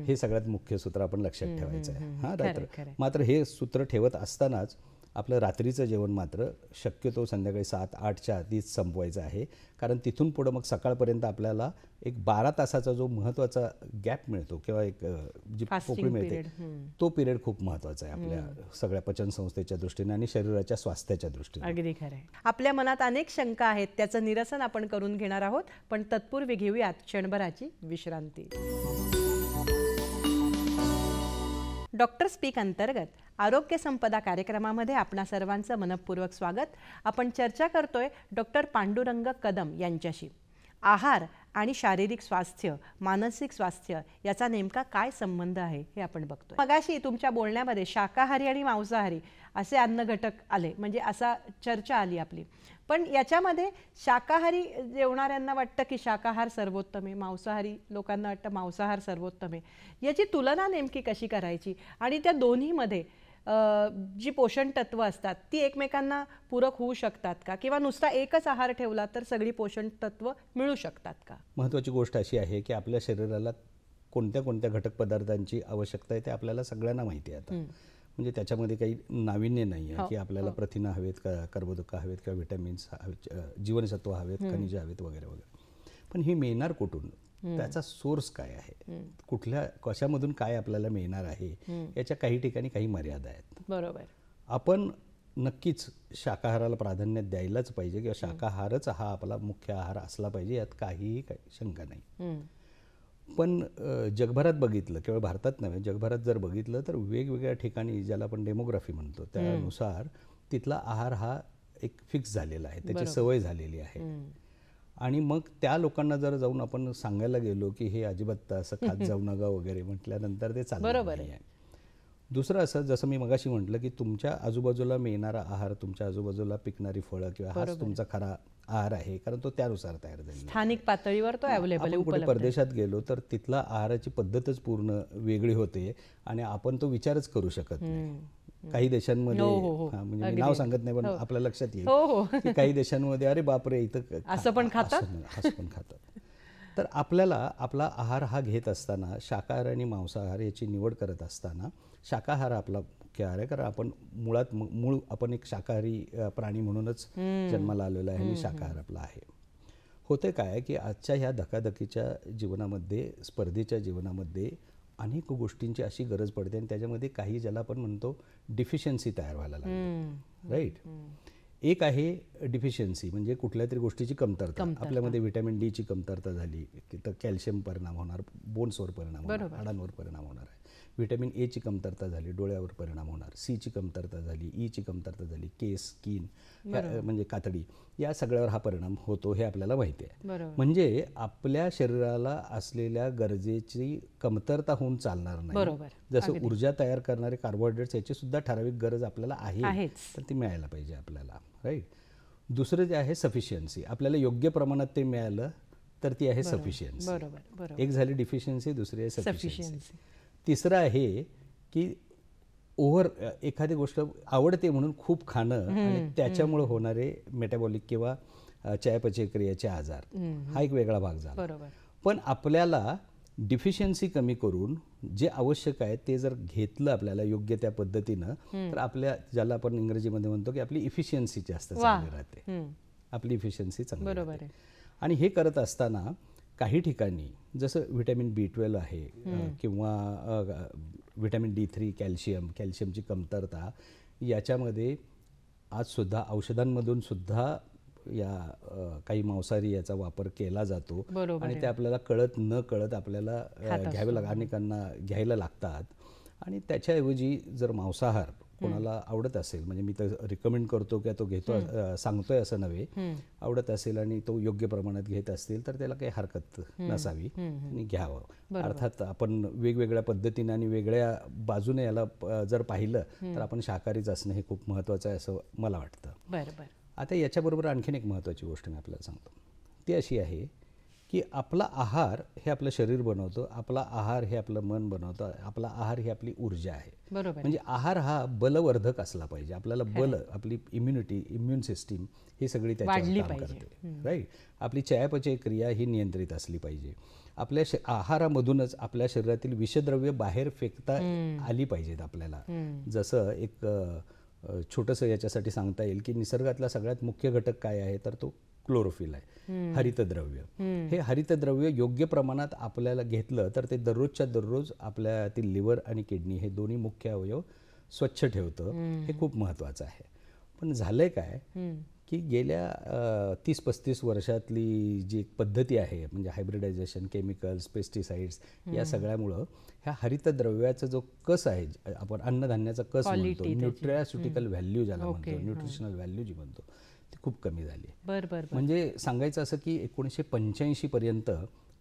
[SPEAKER 2] हे सगळ्यात मुख्य सूत्र आपण लक्षात ठेवायचं आहे. हां, मात्र हे सूत्र ठेवत असतानाच आपलं रात्रीचं जेवण मात्र शक्यतो संध्याकाळी 7-8च्या आधीच संपवायचं आहे. कारण तिथून पुढं मग सकाळपर्यंत आपल्याला एक 12 तासाचा जो महत्त्वाचा गॅप मिळतो किंवा एक जी पोकळी मिळते तो पिरियड खूप महत्त्वाचा आहे आपल्या सगळ्या पचनसंस्थेच्या दृष्टीने आणि शरीराच्या स्वास्थ्याच्या दृष्टीने.
[SPEAKER 1] अगदी खरं आहे. आपल्या मनात अनेक शंका आहेत, त्याचं निरसन आपण करून घेणार आहोत. पण तत्पूर्वी घेऊयात क्षणभराची विश्रांती. डॉक्टर स्पीक अंतर्गत आरोग्य संपदा कार्यक्रमामध्ये आपणा सर्वांचं मनपूर्वक स्वागत. आपण चर्चा करतोय डॉक्टर पांडुरंग कदम यांच्याशी. आहार आणि शारीरिक स्वास्थ्य, मानसिक स्वास्थ्य याचा नेमका काय संबंध आहे हे आपण बघतोय. मगाशी तुमच्या बोलण्यामध्ये शाकाहारी आणि मांसाहारी असे अन्न घटक आले, म्हणजे असा चर्चा आली आपली. पण याच्यामध्ये शाकाहारी जेवणाऱ्यांना वाटतं की शाकाहार सर्वोत्तम आहे, मांसाहारी लोकांना वाटतं मांसाहार सर्वोत्तम आहे. याची तुलना नेमकी कशी करायची आणि त्या दोन्हीमध्ये जी पोषण तत्व असतात ती एकमेकांना पूरक होऊ शकतात का, किंवा नुसता एकच आहार ठेवला तर सगळी पोषण तत्व मिळू शकतात का?
[SPEAKER 2] महत्त्वाची गोष्ट अशी आहे की आपल्या शरीराला कोणत्या कोणत्या घटक पदार्थांची आवश्यकता आहे ते आपल्याला सगळ्यांना माहिती आहे. आता म्हणजे त्याच्यामध्ये काही नाविन्य नाही आहे की आपल्याला प्रथिनं हवेत का, कर्बोदकं हवेत किंवा व्हिटॅमिन्स हवेत, जीवनसत्व हवेत, खनिज हवेत वगैरे वगैरे. पण हे मिळणार कुठून, त्याचा सोर्स काय आहे, कुठल्या कशामधून काय आपल्याला मिळणार आहे, याच्या काही ठिकाणी काही मर्यादा आहेत.
[SPEAKER 1] बरोबर.
[SPEAKER 2] आपण नक्कीच शाकाहाराला प्राधान्य द्यायलाच पाहिजे किंवा शाकाहारच हा आपला मुख्य आहार असला पाहिजे, यात काहीही शंका नाही. पण जगभरात बघितलं, केवळ भारतात नव्हे जगभरात जर बघितलं तर वेगवेगळ्या ठिकाणी ज्याला आपण डेमोग्राफी म्हणतो त्यानुसार तिथला आहार हा एक फिक्स झालेला आहे, त्याची सवय झालेली आहे. आणि मग त्या लोकांना जर जाऊन आपण सांगायला गेलो की हे अजिबात असं खात जाऊ नका वगैरे म्हटल्यानंतर ते चालणार नाही आहे. दुसरं असं, जसं मी मगाशी म्हटलं की तुमच्या आजूबाजूला मिळणारा आहार, तुमच्या आजूबाजूला पिकणारी फळं किंवा हाच तुमचा खरा आहार आहे, कारण तो त्यानुसार तयार झालेला आहे.
[SPEAKER 1] स्थानिक पातळीवर तो अवेलेबल आहे.
[SPEAKER 2] कुठे परदेशात गेलो तर तिथला आहाराची पद्धतच पूर्ण वेगळी होते आणि आपण तो विचारच करू शकत नाही. काही देशांमध्ये, म्हणजे मी नाव सांगत नाही पण आपल्या लक्षात येईल की काही देशांमध्ये अरे बापरे इथं
[SPEAKER 1] असं पण खातात.
[SPEAKER 2] तर आपल्याला आपला आहार हा घेत असताना शाकाहार आणि मांसाहार याची निवड करत असताना शाकाहार आपला मुख्य आहार आहे, कारण आपण मूळ आपण एक शाकाहारी प्राणी म्हणूनच जन्माला आलेला आहे आणि शाकाहार आपला आहे. होते काय की आजच्या ह्या धकाधकीच्या जीवनामध्ये, स्पर्धेच्या जीवनामध्ये अनेक गोष्टींची अशी गरज पडते आणि त्याच्यामध्ये काही ज्याला आपण म्हणतो डिफिशियन्सी तयार व्हायला लागते. राईट. एक आहे डिफिशियन्सी म्हणजे कुठल्या तरी गोष्टीची कमतरता. आपल्यामध्ये व्हिटॅमिन डी ची कमतरता झाली तर कॅल्शियम परिणाम होणार, बोन्सवर परिणाम होणार, हाडांवर परिणाम होणार आहे. व्हिटॅमिन ए ची कमतरता झाली, डोळ्यावर परिणाम होणार. सी ची कमतरता झाली, ई ची कमतरता झाली, केस, स्किन म्हणजे कातडी, या सगळ्यावर हा परिणाम होतो हे आपल्याला माहिती आहे. म्हणजे आपल्या शरीराला असलेल्या गरजेची कमतरता होऊन चालणार नाही. जसं ऊर्जा तयार करणारे कार्बोहायड्रेट्स याची सुद्धा ठराविक गरज आपल्याला आहे, तर ती मिळायला पाहिजे आपल्याला. राईट. दुसरं जे आहे सफिशियन्सी, आपल्याला योग्य प्रमाणात ते मिळालं तर ती आहे सफिशियन्सी. एक झाली डिफिशियन्सी, दुसरी आहे सफिशियन्सी. तिसरं आहे की एखादी गोष्ट आवडते म्हणून खूप खाणं आणि त्याच्यामुळे होणारे मेटाबॉलिक किंवा चयापचय क्रियेचे आजार, हा एक वेगळा भाग झाला. पण आपल्याला डिफिशियन्सी कमी करून जे आवश्यक आहे ते जर घेतलं आपल्याला योग्य त्या पद्धतीनं, तर आपल्या ज्याला आपण इंग्रजीमध्ये म्हणतो की आपली इफिशियन्सी जास्त चांगली राहते, आपली इफिशियन्सी चांगली राहते. आणि हे करत असताना काही ठिकाणी जसं व्हिटॅमिन B12 आहे किंवा व्हिटॅमिन D3, कॅल्शियमची कमतरता, याच्यामध्ये आजसुद्धा औषधांमधून सुद्धा या काही मांसाहारी याचा वापर केला जातो. आणि ते आपल्याला कळत न कळत आपल्याला अनेकांना घ्यायला लागतात. आणि त्याच्याऐवजी जर मांसाहार कोणाला आवडत असेल, म्हणजे मी तर रिकमेंड करतो की तो घेतो, सांगतोय असं नव्हे, आवडत असेल आणि तो योग्य प्रमाणात घेत असतील तर त्याला काही हरकत नसावी आणि घ्यावं. अर्थात आपण वेगवेगळ्या पद्धतीने आणि वेगळ्या बाजूने याला जर पाहिलं तर आपण शाकाहारीच असणं हे खूप महत्त्वाचं आहे असं मला वाटतं. आता याच्याबरोबर आणखीन एक महत्त्वाची गोष्ट मी आपल्याला सांगतो. ती अशी आहे की आपला आहार हे आपलं शरीर बनवतं, आपला आहार हे आपलं मन बनवतं, आपला आहार ही आपली ऊर्जा आहे. म्हणजे आहार हा बलवर्धक असला पाहिजे. आपल्याला बल, आपली इम्युन सिस्टीम ही सगळी त्याच्यावर काम करते, राईट. आपली चयापचय क्रिया ही नियंत्रित असली पाहिजे. आपल्या आहारामधूनच आपल्या शरीरातील विषद्रव्य बाहेर फेकता आली पाहिजेत आपल्याला. जसं एक छोटंसं याच्यासाठी सांगता येईल की निसर्गातला सगळ्यात मुख्य घटक काय आहे, तर तो क्लोरोफिल आहे, हरितद्रव्य. हे हरितद्रव्य योग्य प्रमाणात आपल्याला घेतलं तर ते दररोजच्या दररोज आपल्यातील लिव्हर आणि किडनी हे दोन्ही मुख्य अवयव स्वच्छ ठेवतं. हे खूप महत्त्वाचं आहे. पण झालंय काय की गेल्या 30-35 वर्षातली जी पद्धती आहे, म्हणजे हायब्रिडायझेशन, केमिकल्स, पेस्टिसाइड्स, या सगळ्यामुळं ह्या हरितद्रव्याचा जो कस आहे, आपण अन्नधान्याचा कस म्हणतो, न्यूट्रॅस्युटिकल व्हॅल्यू ज्याला म्हणतो, न्यूट्रिशनल व्हॅल्यू जी म्हणतो, ती खूप कमी झाली. म्हणजे सांगायचं असं की 1985 पर्यंत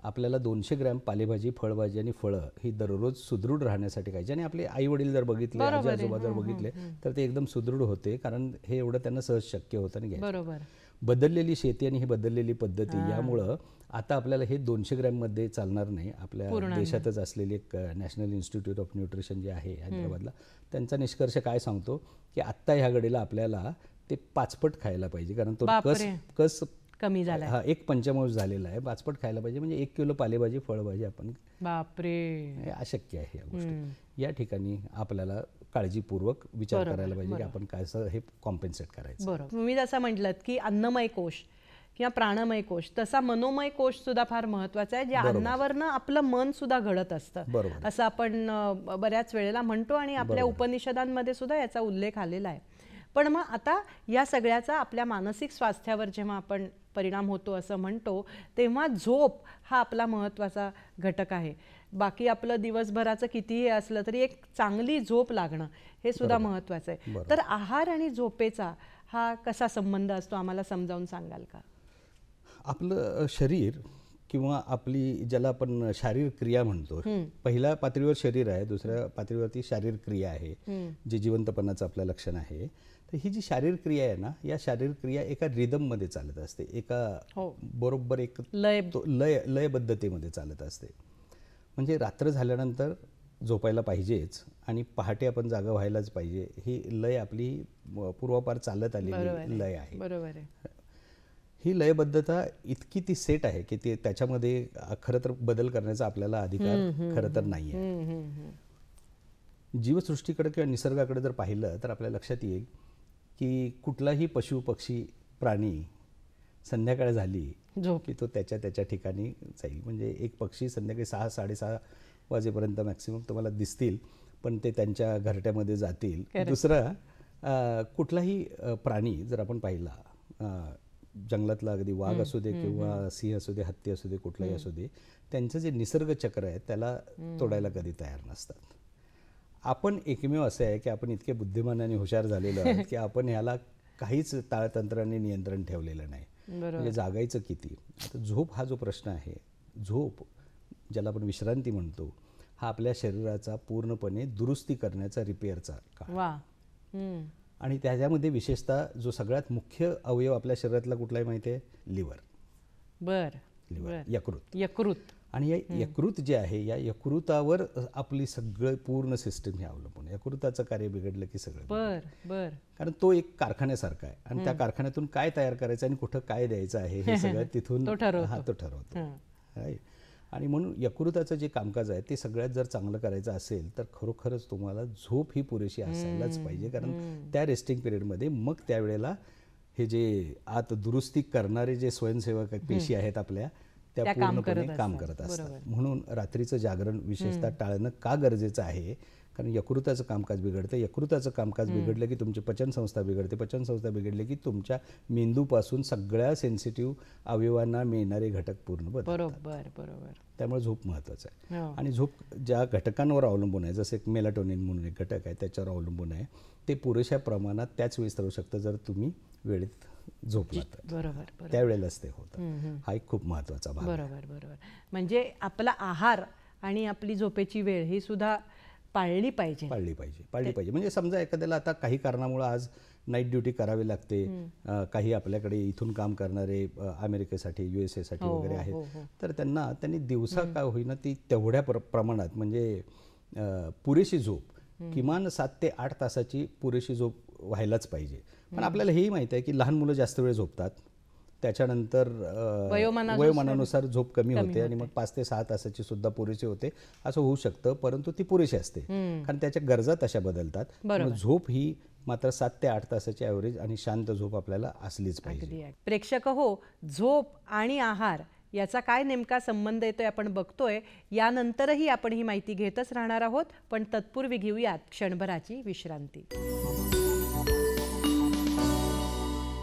[SPEAKER 2] आपल्याला 200 ग्रॅम पालेभाजी, फळभाजी आणि फळं ही दररोज सुदृढ राहण्यासाठी खायची. आणि आपले आई वडील जर बघितले, आजी आजोबा जर बघितले तर ते एकदम सुदृढ होते, कारण हे एवढं त्यांना सहज शक्य होतं. आणि बदललेली शेती आणि ही बदललेली पद्धती यामुळं आता आपल्याला हे 200 ग्रॅममध्ये चालणार नाही. आपल्या देशातच असलेली एक नॅशनल इन्स्टिट्यूट ऑफ न्यूट्रिशन जे आहे हैदराबादला, त्यांचा निष्कर्ष काय सांगतो की आत्ता ह्या घडीला आपल्याला ते 5पट खायला पाहिजे, कारण तो कस कमी झाला, हा 1 पंचमांश झालेला आहे. 5पट खायला पाहिजे, म्हणजे 1 किलो पालेभाजी, फळभाजी आपण, बापरे, अशक्य आहे या गोष्टी. या ठिकाणी आपल्याला काळजीपूर्वक विचार करायला पाहिजे की आपण कसं हे कॉम्पेन्सेट करायचं.
[SPEAKER 1] बरोबर. तुम्ही जसं म्हटलं की अन्नमय कोश किंवा प्राणमय कोश, तसा मनोमय कोश सुद्धा फार महत्वाचा आहे, जे अन्नावरनं आपलं मन सुद्धा घडत असतं, असं आपण बऱ्याच वेळेला म्हणतो आणि आपल्या उपनिषदांमध्ये सुद्धा याचा उल्लेख आलेला आहे. पण मग आता या सगळ्याचा आपल्या मानसिक स्वास्थ्यावर जेव्हा आपण परिणाम होतो असं म्हणतो, तेव्हा झोप हा आपला महत्त्वाचा घटक आहे. बाकी आपलं दिवसभराचं कितीही असलं तरी एक चांगली झोप लागणं हे सुद्धा महत्त्वाचं आहे. तर आहार आणि झोपेचा हा कसा संबंध असतो, आम्हाला समजावून सांगाल का?
[SPEAKER 2] आपलं शरीर किंवा आपली ज्याला आपण शारीरिक क्रिया म्हणतो, पहिल्या पातळीवर शरीर आहे, दुसऱ्या पातळीवरती शारीरिक क्रिया आहे, जे जिवंतपणाचं आपलं लक्षण आहे. तर ही जी शारीरिक क्रिया आहे ना, या शारीरिक क्रिया एका रिदममध्ये चालत असते, एका बरोबर एक लयबद्धतेमध्ये चालत असते. म्हणजे रात्र झाल्यानंतर झोपायला पाहिजेच आणि पहाटे आपण जागा व्हायलाच पाहिजे, ही लय आपली पूर्वापार चालत आलेली लय आहे. बरोबर आहे. ही लयबद्धता इतकी ती सेट आहे की ते त्याच्यामध्ये खरं तर बदल करण्याचा आपल्याला अधिकार खरं तर नाही आहे. जीवसृष्टीकडे किंवा निसर्गाकडे जर पाहिलं तर आपल्या लक्षात येईल की कुठलाही पशु पक्षी प्राणी संध्याकाळ झाली की तो त्याच्या ठिकाणी जाईल. म्हणजे एक पक्षी संध्याकाळी 6-6:30 वाजेपर्यंत मॅक्सिमम तुम्हाला दिसतील, पण ते त्यांच्या घरट्यामध्ये जातील. दुसरा कुठलाही प्राणी जर आपण पाहिला, जंगलातला अगदी वाघ असू दे किंवा सिंह असू दे, हत्ती असू दे, कुठलाही असू दे, त्यांचं जे निसर्ग चक्र आहे त्याला तोडायला कधी तयार नसतात. आपण एकमेव असे आहे की आपण इतके बुद्धिमान आणि हुशार झालेलो आहोत की आपण ह्याला काहीच ताळतंत्राने नियंत्रण ठेवलेलं नाही. म्हणजे जागायचं किती. आता झोप हा जो प्रश्न आहे, झोप ज्याला आपण विश्रांती म्हणतो, हा आपल्या शरीराचा पूर्णपणे दुरुस्ती करण्याचा, रिपेअरचा काळ. आणि त्याच्यामध्ये विशेषतः जो सगळ्यात मुख्य अवयव आपल्या शरीरातला कुठलाही माहिती आहे, लिव्हर. लिव्हर, यकृत. आणि या यकृत जे आहे, या यकृतावर आपली सगळं पूर्ण सिस्टीम हे अवलंबून. यकृताचं कार्य बिघडलं की सगळं, कारण तो एक कारखान्यासारखा आहे आणि त्या कारखान्यातून काय तयार करायचं आणि कुठं काय द्यायचं आहे हे सगळं तिथून तो ठरवतो. आणि म्हणून यकृताचं जे कामकाज आहे ते सगळ्यात जर चांगलं करायचं असेल तर खरोखरच तुम्हाला झोप ही पुरेशी असायलाच पाहिजे, कारण त्या रेस्टिंग पिरियडमध्ये मग त्यावेळेला हे जे आत दुरुस्ती करणारे जे स्वयंसेवक पेशी आहेत आपल्या त्या पूर्णपणे काम करत असतात. म्हणून रात्रीचं जागरण विशेषतः टाळणं का गरजेचं आहे, कारण यकृताचं कामकाज बिघडतं. यकृताचं कामकाज बिघडलं की तुमची पचनसंस्था बिघडते. पचनसंस्था बिघडली की तुमच्या मेंदूपासून सगळ्या सेन्सिटिव्ह अवयवांना मिळणारे घटक पूर्ण बरोबर. त्यामुळे झोप महत्त्वाचं आहे. आणि झोप ज्या घटकांवर अवलंबून आहे, जसे मेलाटोनिन म्हणून एक घटक आहे त्याच्यावर अवलंबून आहे, ते पुरेशा प्रमाणात त्याच वेळेस राहू शकतं जर तुम्ही वेळेत झोपलात.
[SPEAKER 1] बरोबर.
[SPEAKER 2] त्यावेळेलाच ते होतं. हा एक खूप महत्त्वाचा भाग आहे.
[SPEAKER 1] बरोबर. म्हणजे आपला आहार आणि आपली झोपेची वेळ ही सुद्धा पाळली पाहिजे.
[SPEAKER 2] म्हणजे समजा एखाद्याला आता काही कारणामुळे आज नाईट ड्युटी करावी लागते, काही आपल्याकडे इथून काम करणारे अमेरिकेसाठी USA साठी वगैरे आहेत, तर त्यांनी दिवसा का होईना ती तेवढ्या प्रमाणात म्हणजे पुरेशी झोप, किमान 7 ते 8 तासाची पुरेशी झोप व्हायलाच पाहिजे. पण आपल्याला हेही माहिती आहे की लहान मुलं जास्त वेळ झोपतात, त्याच्यानंतर वयोमानानुसार झोप कमी होते आणि मग 5 ते 6 तासाची सुद्धा पुरेशी होते असं होऊ शकतं, परंतु ती पुरेशी असते कारण त्याच्या गरजा तशा बदलतात. झोप ही मात्र 7 ते 8 तासाची ॲव्हरेज आणि शांत झोप आपल्याला असलीच पाहिजे.
[SPEAKER 1] प्रेक्षक हो, झोप आणि आहार याचा काय नेमका संबंध येतोय आपण बघतोय. यानंतरही आपण ही माहिती घेतच राहणार आहोत, पण तत्पूर्वी घेऊयात क्षणभराची विश्रांती.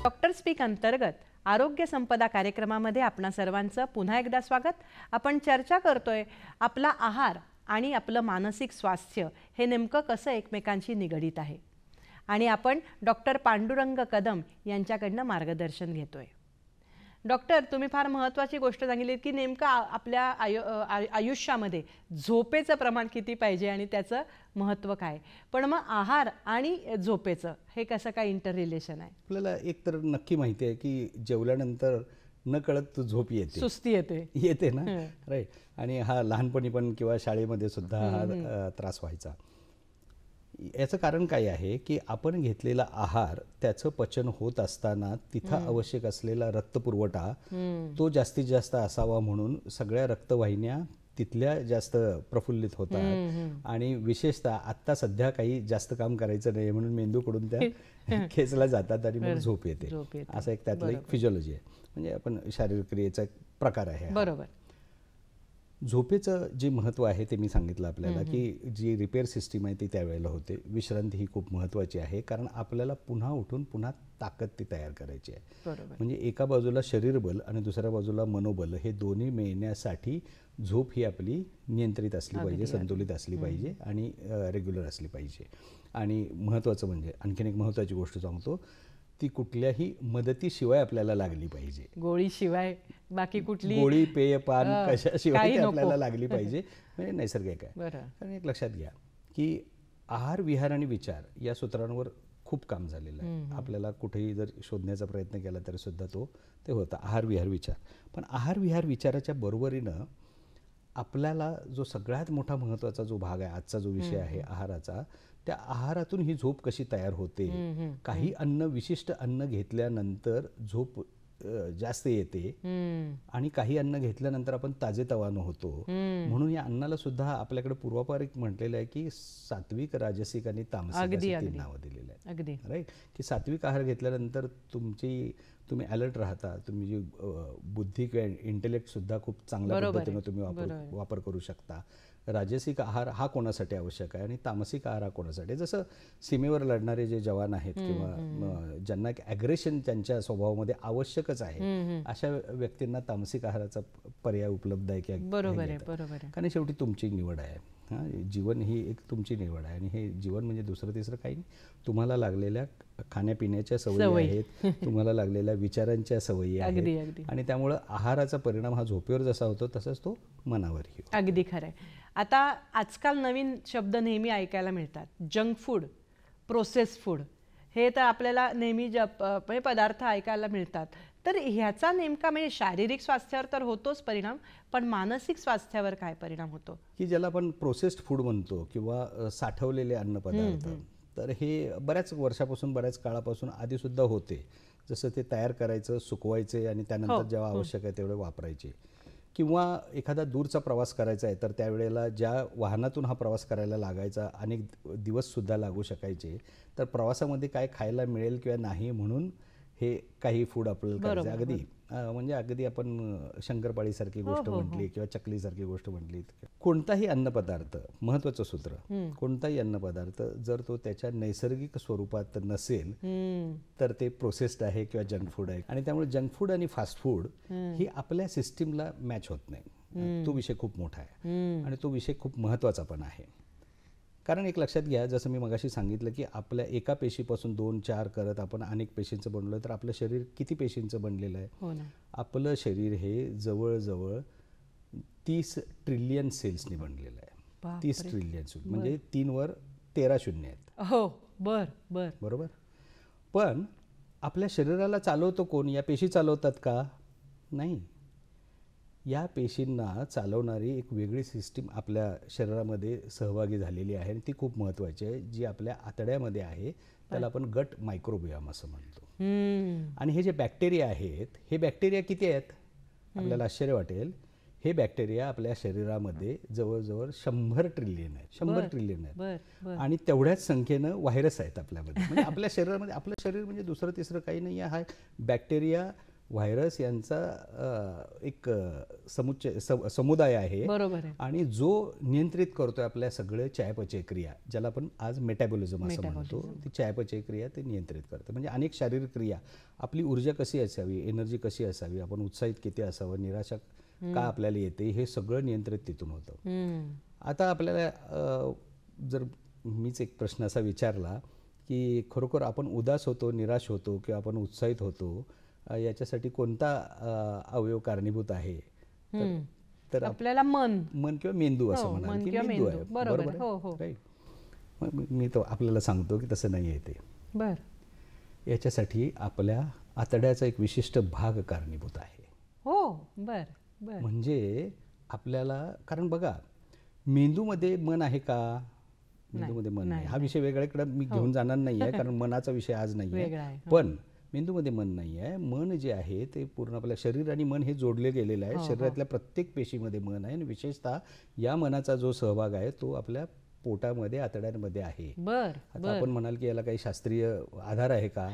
[SPEAKER 1] डॉक्टर स्पीक अंतर्गत आरोग्य संपदा कार्यक्रमामध्ये आपणा सर्वांचं पुन्हा एकदा स्वागत. आपण चर्चा करतोय आपला आहार आणि आपलं मानसिक स्वास्थ्य हे नेमकं कसं एकमेकांशी निगडीत आहे, आणि आपण डॉक्टर पांडुरंग कदम यांच्याकडनं मार्गदर्शन घेतोय. डॉक्टर, तुम्ही फार महत्त्वाची गोष्ट सांगितली की नेमकं आपल्या आयुष्यामध्ये झोपेचं प्रमाण किती पाहिजे आणि त्याचं महत्त्व काय. पण मग आहार आणि झोपेचं हे कसं काय इंटर रिलेशन आहे?
[SPEAKER 2] आपल्याला एक तर नक्की माहिती आहे की जेवल्यानंतर न कळत झोप येते,
[SPEAKER 1] सुस्ती
[SPEAKER 2] येते ना, राईट. आणि हा लहानपणी पण किंवा शाळेमध्ये सुद्धा हा त्रास व्हायचा. याचं कारण काय आहे की आपण घेतलेला आहार त्याचं पचन होत असताना तिथं आवश्यक असलेला रक्तपुरवठा तो जास्तीत जास्त असावा, म्हणून सगळ्या रक्तवाहिन्या तिथल्या जास्त प्रफुल्लित होतात आणि विशेषतः आत्ता सध्या काही जास्त काम करायचं नाही म्हणून मेंदूकडून त्या खेचल्या जातात आणि मग झोप येते. असं एक त्यातलं एक फिजिओलॉजी आहे, म्हणजे आपण शारीरिक क्रियेचा एक प्रकार आहे.
[SPEAKER 1] बरोबर.
[SPEAKER 2] झोपेचं जे महत्त्व आहे ते मी सांगितलं आपल्याला की जी रिपेअर सिस्टीम आहे ती त्यावेळेला होते. विश्रांती ही खूप महत्त्वाची आहे, कारण आपल्याला पुन्हा उठून पुन्हा ताकद ती तयार करायची आहे. म्हणजे एका बाजूला शरीरबल आणि दुसऱ्या बाजूला मनोबल हे दोन्ही मिळण्यासाठी झोप ही आपली नियंत्रित असली पाहिजे, संतुलित असली पाहिजे आणि रेग्युलर असली पाहिजे. आणि महत्त्वाचं म्हणजे आणखीन एक महत्त्वाची गोष्ट सांगतो, ती कुठल्याही मदतीशिवाय आपल्याला लागली पाहिजे.
[SPEAKER 1] गोळीशिवाय, बाकी कुठली
[SPEAKER 2] गोळी, पेय, पान कशाशिवाय आपल्याला लागली पाहिजे, म्हणजे नैसर्गिक आहे. कारण एक लक्षात घ्या की आहार, विहार आणि विचार या सूत्रांवर खूप काम झालेलं आहे. आपल्याला कुठेही जर शोधण्याचा प्रयत्न केला तरी सुद्धा ते होतं आहार, विहार, विचार. पण आहार, विहार, विचाराच्या बरोबरीनं आपल्याला जो सगळ्यात मोठा महत्त्वाचा जो भाग आहे, आजचा जो विषय आहे आहाराचा, त्या आहारातून ही झोप कशी तयार होते. काही विशिष्ट अन्न घेतल्यानंतर झोप जास्त येते आणि काही अन्न घेतल्यानंतर आपण ताजेतवानं होतो. म्हणून या अन्नाला सुद्धा आपल्याकडे पूर्वापारिक म्हटलेलं आहे की सात्विक, राजसिक आणि तामसिक अशी नावं दिलेली आहेत. राईट. की सात्विक आहार घेतल्यानंतर तुम्ही अलर्ट राहता, तुम्ही जी बुद्धी किंवा इंटेलेक्ट सुद्धा खूप चांगल्या पद्धतीनं तुम्ही वापर करू शकता. राजसिक आहार हा कोणासाठी आवश्यक आहे आणि तामसिक आहार हा कोणासाठी. जसं सीमेवर लढणारे जे जवान आहेत किंवा ज्यांना एक ॲग्रेशन त्यांच्या स्वभावामध्ये आवश्यकच आहे, अशा व्यक्तींना तामसिक आहाराचा पर्याय उपलब्ध आहे की.
[SPEAKER 1] बरोबर आहे.
[SPEAKER 2] कारण शेवटी तुमची निवड आहे. जीवन ही एक तुमची निवड आहे आणि हे जीवन म्हणजे दुसरं तिसरं काही नाही. तुम्हाला लागलेल्या खाण्यापिण्याच्या सवयी आहेत, तुम्हाला लागलेल्या विचारांच्या सवयी आहेत आणि त्यामुळं आहाराचा परिणाम हा झोपेवर जसा होतो तसंच तो मनावरही.
[SPEAKER 1] अगदी खरं आहे. आता आजकाल नवीन शब्द नेहमी ऐकायला मिळतात, जंक फूड, प्रोसेस फूड. हे तर आपल्याला नेहमी पदार्थ ऐकायला मिळतात. तर ह्याचा नेमका म्हणजे शारीरिक स्वास्थ्यावर तर होतोच परिणाम, पण मानसिक स्वास्थ्यावर काय परिणाम होतो?
[SPEAKER 2] की ज्याला आपण प्रोसेस्ड फूड म्हणतो किंवा साठवलेले अन्नपदार्थ, तर हे बऱ्याच वर्षापासून, बऱ्याच काळापासून आधी सुद्धा होते. जसं ते तयार करायचं, सुकवायचे आणि त्यानंतर जेव्हा आवश्यक आहे तेवढे वापरायचे. किंवा एखादा दूरचा प्रवास करायचा आहे तर त्यावेळेला ज्या वाहनातून हा प्रवास करायला लागायचा, अनेक दिवससुद्धा लागू शकायचे, तर प्रवासामध्ये काय खायला मिळेल किंवा नाही म्हणून हे काही फूड आपल्याला करायचं. अगदी म्हणजे अगदी आपण शंकरपाळीसारखी गोष्ट म्हटली किंवा चकलीसारखी गोष्ट म्हटली, कोणताही अन्नपदार्थ, महत्त्वाचं सूत्र, कोणताही अन्नपदार्थ जर तो त्याच्या नैसर्गिक स्वरूपात नसेल तर ते प्रोसेस्ड आहे किंवा जंक फूड आहे. आणि त्यामुळे जंक फूड आणि फास्ट फूड ही आपल्या सिस्टीमला मॅच होत नाही. तो विषय खूप मोठा आहे आणि तो विषय खूप महत्त्वाचा पण आहे. कारण एक लक्षात घ्या, जसं मी मगाशी सांगितलं की आपल्या एका पेशीपासून 2-4 करत आपण अनेक पेशींचं बनलो, तर आपलं शरीर किती पेशींचं बनलेलं आहे? आपलं शरीर हे जवळजवळ 30 ट्रिलियन सेल्सनी बनलेलं आहे. 30 ट्रिलियन सेल्स म्हणजे 3 वर 13 शून्य आहेत.
[SPEAKER 1] हो, बरोबर.
[SPEAKER 2] पण आपल्या शरीराला चालवतो कोण? या पेशी चालवतात का? नाही. या पेशींना चालवणारी एक वेगळी सिस्टीम आपल्या शरीरामध्ये सहभागी झालेली आहे आणि ती खूप महत्त्वाची आहे, जी आपल्या आतड्यामध्ये आहे. त्याला आपण गट मायक्रोबियम असं म्हणतो. आणि हे जे बॅक्टेरिया आहेत, हे बॅक्टेरिया किती आहेत? आपल्याला आश्चर्य वाटेल. हे बॅक्टेरिया आपल्या शरीरामध्ये जवळजवळ 100 ट्रिलियन आहेत. 100 ट्रिलियन आहेत. आणि तेवढ्याच संख्येनं व्हायरस आहेत आपल्यामध्ये. म्हणजे आपल्या शरीरामध्ये, आपलं शरीर म्हणजे दुसरं तिसरं काही नाही आहे. हा बॅक्टेरिया, व्हायरस यांचा एक समुदाय आहे. आणि जो नियंत्रित करतोय आपल्या सगळे चयापचय क्रिया, ज्याला आपण आज मेटाबॉलिझम असं म्हणतो, ती चयापचय क्रिया ते नियंत्रित करते. म्हणजे अनेक शारीरिक क्रिया, आपली ऊर्जा कशी असावी, एनर्जी कशी असावी, आपण उत्साहित किती असावं, निराशा का आपल्याला येते, हे सगळं नियंत्रित तिथून होतं. आता आपल्याला जर मीच एक प्रश्न असा विचारला की खरोखर आपण उदास होतो, निराश होतो किंवा आपण उत्साहित होतो, याच्यासाठी कोणता अवयव कारणीभूत आहे?
[SPEAKER 1] तर आपल्याला मन
[SPEAKER 2] किंवा मेंदू असं म्हणाल की मेंदू आहे. बरोबर. मी तो आपल्याला सांगतो की तसं नाही आहे ते. याच्यासाठी आपल्या आतड्याचा एक विशिष्ट भाग कारणीभूत आहे. म्हणजे आपल्याला, कारण बघा, मेंदूमध्ये मन आहे का? मेंदूमध्ये मन नाही. हा विषय वेगळ्याकडे मी घेऊन जाणार नाही आहे, कारण मनाचा विषय आज नाही आहे. पण मेंदूमध्ये मन नाही आहे. मन जे आहे ते पूर्ण आपल्या शरीर आणि मन हे जोडले गेलेलं आहे. शरीरातल्या प्रत्येक पेशीमध्ये मन आहे आणि विशेषतः या मनाचा जो सहभाग आहे तो आपल्या पोटामध्ये, आतड्यांमध्ये आहे. आता आपण म्हणाल की याला काही शास्त्रीय आधार आहे का?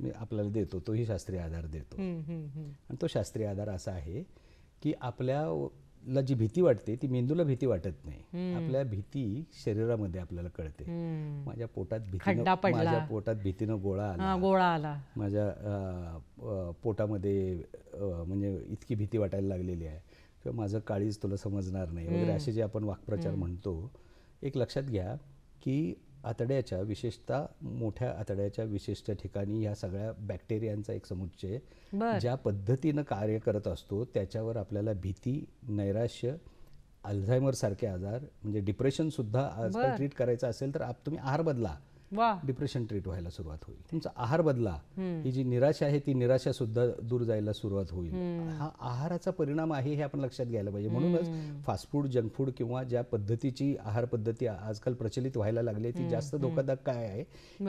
[SPEAKER 2] मी आपल्याला देतो, तोही शास्त्रीय आधार देतो. आणि तो शास्त्रीय आधार असा आहे की आपल्याला जी भीती वाटते ती मेंदूला भीती वाटत नाही. आपल्या भीती शरीरामध्ये आपल्याला कळते. माझ्या पोटात भीतीनं गोळा आला, माझ्या पोटामध्ये म्हणजे इतकी भीती वाटायला लागलेली आहे, किंवा माझं काळीज तुला समजणार नाही वगैरे असे जे आपण वाक्प्रचार म्हणतो. एक लक्षात घ्या की आतड्याच्या, विशेषतः मोठ्या आतड्याच्या विशिष्ट ठिकाणी ह्या सगळ्या बॅक्टेरियांचा एक समुच्चय ज्या पद्धतीनं कार्य करत असतो, त्याच्यावर आपल्याला भीती, नैराश्य, अल्झायमर सारखे आजार, म्हणजे डिप्रेशन सुद्धा आजकाल ट्रीट करायचं असेल तर तुम्ही आहार बदला, डिप्रेशन ट्रीट व्हायला सुरुवात होईल. तुमचा आहार बदला, ही जी निराशा आहे ती निराशा सुद्धा दूर जायला सुरुवात होईल. हा आहाराचा परिणाम आहे हे आपण लक्षात घ्यायला पाहिजे. म्हणूनच फास्ट फूड, जंक फूड किंवा ज्या पद्धतीची आहार पद्धती आजकाल प्रचलित व्हायला लागली ती जास्त धोकादायक काय आहे?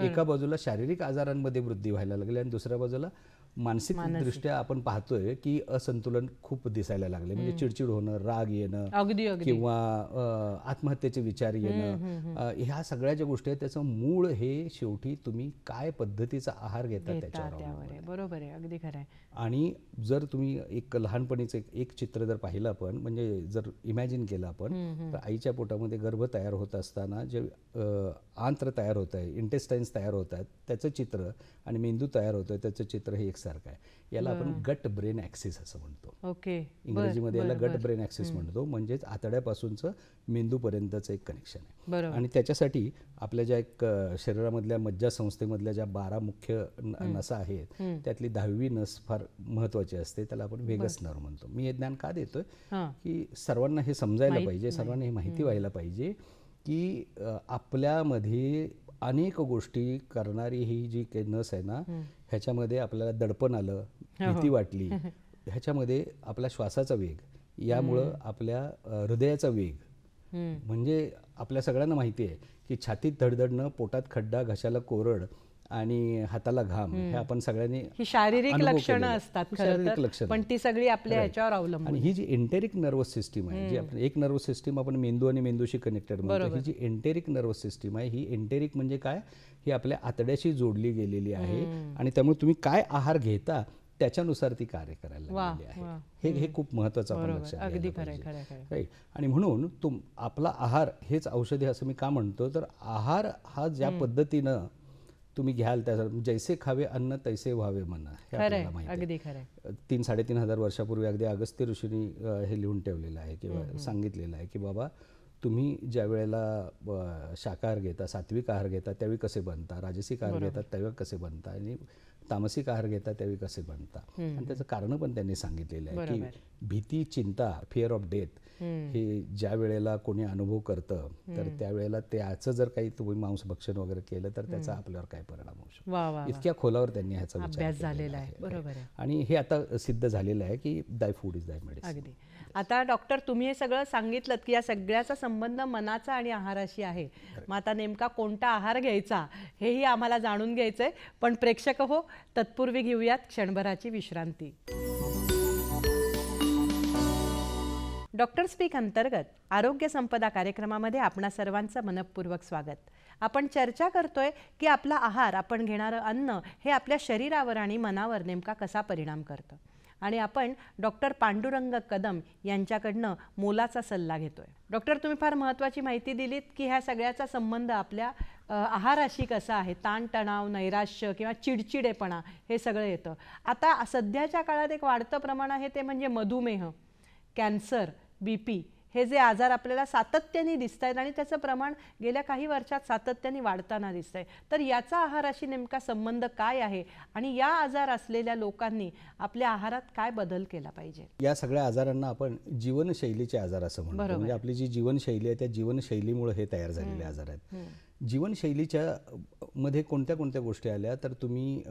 [SPEAKER 2] एका बाजूला शारीरिक आजारांमध्ये वृद्धी व्हायला लागली आणि दुसऱ्या बाजूला मानसिक दृष्ट्या आपण पाहतोय की असंतुलन खूप दिसायला लागले. म्हणजे चिडचिड होणं, राग येणं किंवा आत्महत्येचे विचार येणं, ह्या सगळ्या ज्या गोष्टी आहेत त्याचं मूळ हे शेवटी तुम्ही काय पद्धतीचा आहार घेता त्याच्यावर.
[SPEAKER 1] बरोबर आहे, अगदी खरं आहे.
[SPEAKER 2] आणि जर तुम्ही एक लहानपणीचं एक चित्र जर पाहिलं आपण, म्हणजे जर इमॅजिन केलं आपण, तर आईच्या पोटामध्ये गर्भ तयार होत असताना जे आंत्र तयार होत आहे, इंटेस्टाईन्स तयार होत आहेत, त्याचं चित्र आणि मेंदू तयार होतोय त्याचं चित्र हे एकसारखं आहे. याला आपण गट ब्रेन ॲक्सिस असं म्हणतो. इंग्रजीमध्ये याला गट ब्रेन ॲक्सिस म्हणतो. म्हणजेच आतड्यापासूनचं मेंदूपर्यंतचं एक कनेक्शन आहे. आणि त्याच्यासाठी आपल्या ज्या एक शरीरामधल्या मज्जासंस्थेमधल्या ज्या 12 मुख्य नसा आहेत त्यातली 10वी नस फार महत्वाची असते. त्याला आपण व्हेगस नर्व म्हणतो. मी हे ज्ञान का देतोय की सर्वांना हे समजायला पाहिजे, सर्वांना हे माहिती व्हायला पाहिजे की आपल्यामध्ये अनेक गोष्टी करणारी ही जी काही नस आहे ना, ह्याच्यामध्ये आपल्याला दडपण आलं, भीती वाटली, ह्याच्यामध्ये आपला श्वासाचा वेग, यामुळं आपल्या हृदयाचा वेग, म्हणजे आपल्या सगळ्यांना माहिती आहे की छातीत धडधडणं, पोटात खड्डा, घशाला कोरड, आणि हाताला घाम हे आपण सगळ्यांनी
[SPEAKER 1] ही शारीरिक
[SPEAKER 2] अनुभव
[SPEAKER 1] लक्षणं
[SPEAKER 2] केलेलं आहे.
[SPEAKER 1] असतात
[SPEAKER 2] ही
[SPEAKER 1] खरं
[SPEAKER 2] शारीरिक
[SPEAKER 1] तर,
[SPEAKER 2] लक्षणं
[SPEAKER 1] पण
[SPEAKER 2] आहेत.
[SPEAKER 1] ती सगळी आपल्या
[SPEAKER 2] Right.
[SPEAKER 1] ह्याच्यावर अवलंबून
[SPEAKER 2] आणि ही जी एंटेरिक नर्वस सिस्टीम आहे, जी आपण एक नर्वस सिस्टीम आपण मेंदू आणि मेंदूशी कनेक्टेड म्हणतो, ही जी एंटेरिक नर्वस सिस्टीम आहे, ही एंटेरिक म्हणजे काय, ही आपल्या आतड्याशी जोडली गेलेली आहे आणि त्यामुळे तुम्ही काय आहार घेता त्याच्यानुसार ती कार्य करायला लागलेली आहे. हे खूप महत्त्वाचं आपण लक्षात
[SPEAKER 1] अगदी
[SPEAKER 2] घ्यायला
[SPEAKER 1] खरं
[SPEAKER 2] पाहिजे.
[SPEAKER 1] खरं
[SPEAKER 2] राईट. आणि म्हणून आपला आहार हेच औषधी असं मी का म्हणतो, तर आहार हा ज्या पद्धतीनं तुम्ही घ्याल त्या जैसे खावे अन्न तैसे व्हावे मन, हे आपल्याला माहिती आहे.
[SPEAKER 1] अगदी खरं
[SPEAKER 2] 3,500 वर्षापूर्वी अगदी अगस्त्य ऋषींनी हे लिहून ठेवलेलं आहे किंवा सांगितलेलं आहे की बाबा तुम्ही ज्या वेळेला शाकाहार घेता, सात्विक आहार घेता त्यावेळी कसे बनता, राजसिक आहार घेतात त्यावेळी कसे बनता आणि तामसिक आहार घेता त्यावेळी कसे बनता. आणि त्याचं कारण पण त्यांनी सांगितलेलं आहे की भीती, चिंता, फिअर ऑफ डेथ हे ज्या वेळेला कोणी अनुभव करतं तर त्यावेळेला त्याचं जर काही तुम्ही मांसभक्षण वगैरे केलं तर त्याचा आपल्यावर काय परिणाम होऊ शकतो. इतक्या खोलावर त्यांनी ह्याचा विचार
[SPEAKER 1] अभ्यास झालेला आहे. बरोबर आहे.
[SPEAKER 2] आणि हे आता सिद्ध झालेलं आहे की दाय फूड इज दाय मेडिसिन.
[SPEAKER 1] अगदी. आता डॉक्टर तुम्ही हे सगळं सांगितलं की या सगळ्याचा संबंध मनाचा आणि आहाराशी आहे. मग आता नेमका कोणता आहार घ्यायचा हेही आम्हाला जाणून घ्यायचंय, पण प्रेक्षक हो, तत्पूर्वी घेऊयात क्षणभराची विश्रांती. डॉक्टर स्पीक अंतर्गत आरोग्य संपदा कार्यक्रमामध्ये आपणा सर्वांचं मनपूर्वक स्वागत. आपण चर्चा करतोय की आपला आहार, आपण घेणारं अन्न हे आपल्या शरीरावर आणि मनावर नेमका कसा परिणाम करतं. आणि आपण डॉक्टर पांडुरंग कदम यांच्याकडनं मोलाचा सल्ला घेतोय. डॉक्टर, तुम्ही फार महत्त्वाची माहिती दिलीत की ह्या सगळ्याचा संबंध आपल्या आहाराशी कसा आहे. ताणतणाव, नैराश्य किंवा चिडचिडेपणा हे सगळं येतं. आता सध्याच्या काळात एक वाढतं प्रमाण आहे ते म्हणजे मधुमेह, कॅन्सर, BP हे जे आजार आपल्याला सातत्याने दिसत आहेत आणि त्याचं प्रमाण गेल्या काही वर्षात सातत्याने वाढताना दिसत आहे. तर याचा आहाराशी नेमका संबंध काय आहे आणि या आजार असलेल्या लोकांनी आपल्या आहारात काय बदल केला पाहिजे.
[SPEAKER 2] या सगळ्या आजारांना आपण जीवनशैलीचे आजार असं म्हणतो. म्हणजे आपली जी जीवनशैली आहे त्या जीवनशैलीमुळे हे तयार झालेले आजार आहेत. जीवनशैलीच्या मध्ये कोणत्या कोणत्या गोष्टी आल्या तर तुम्ही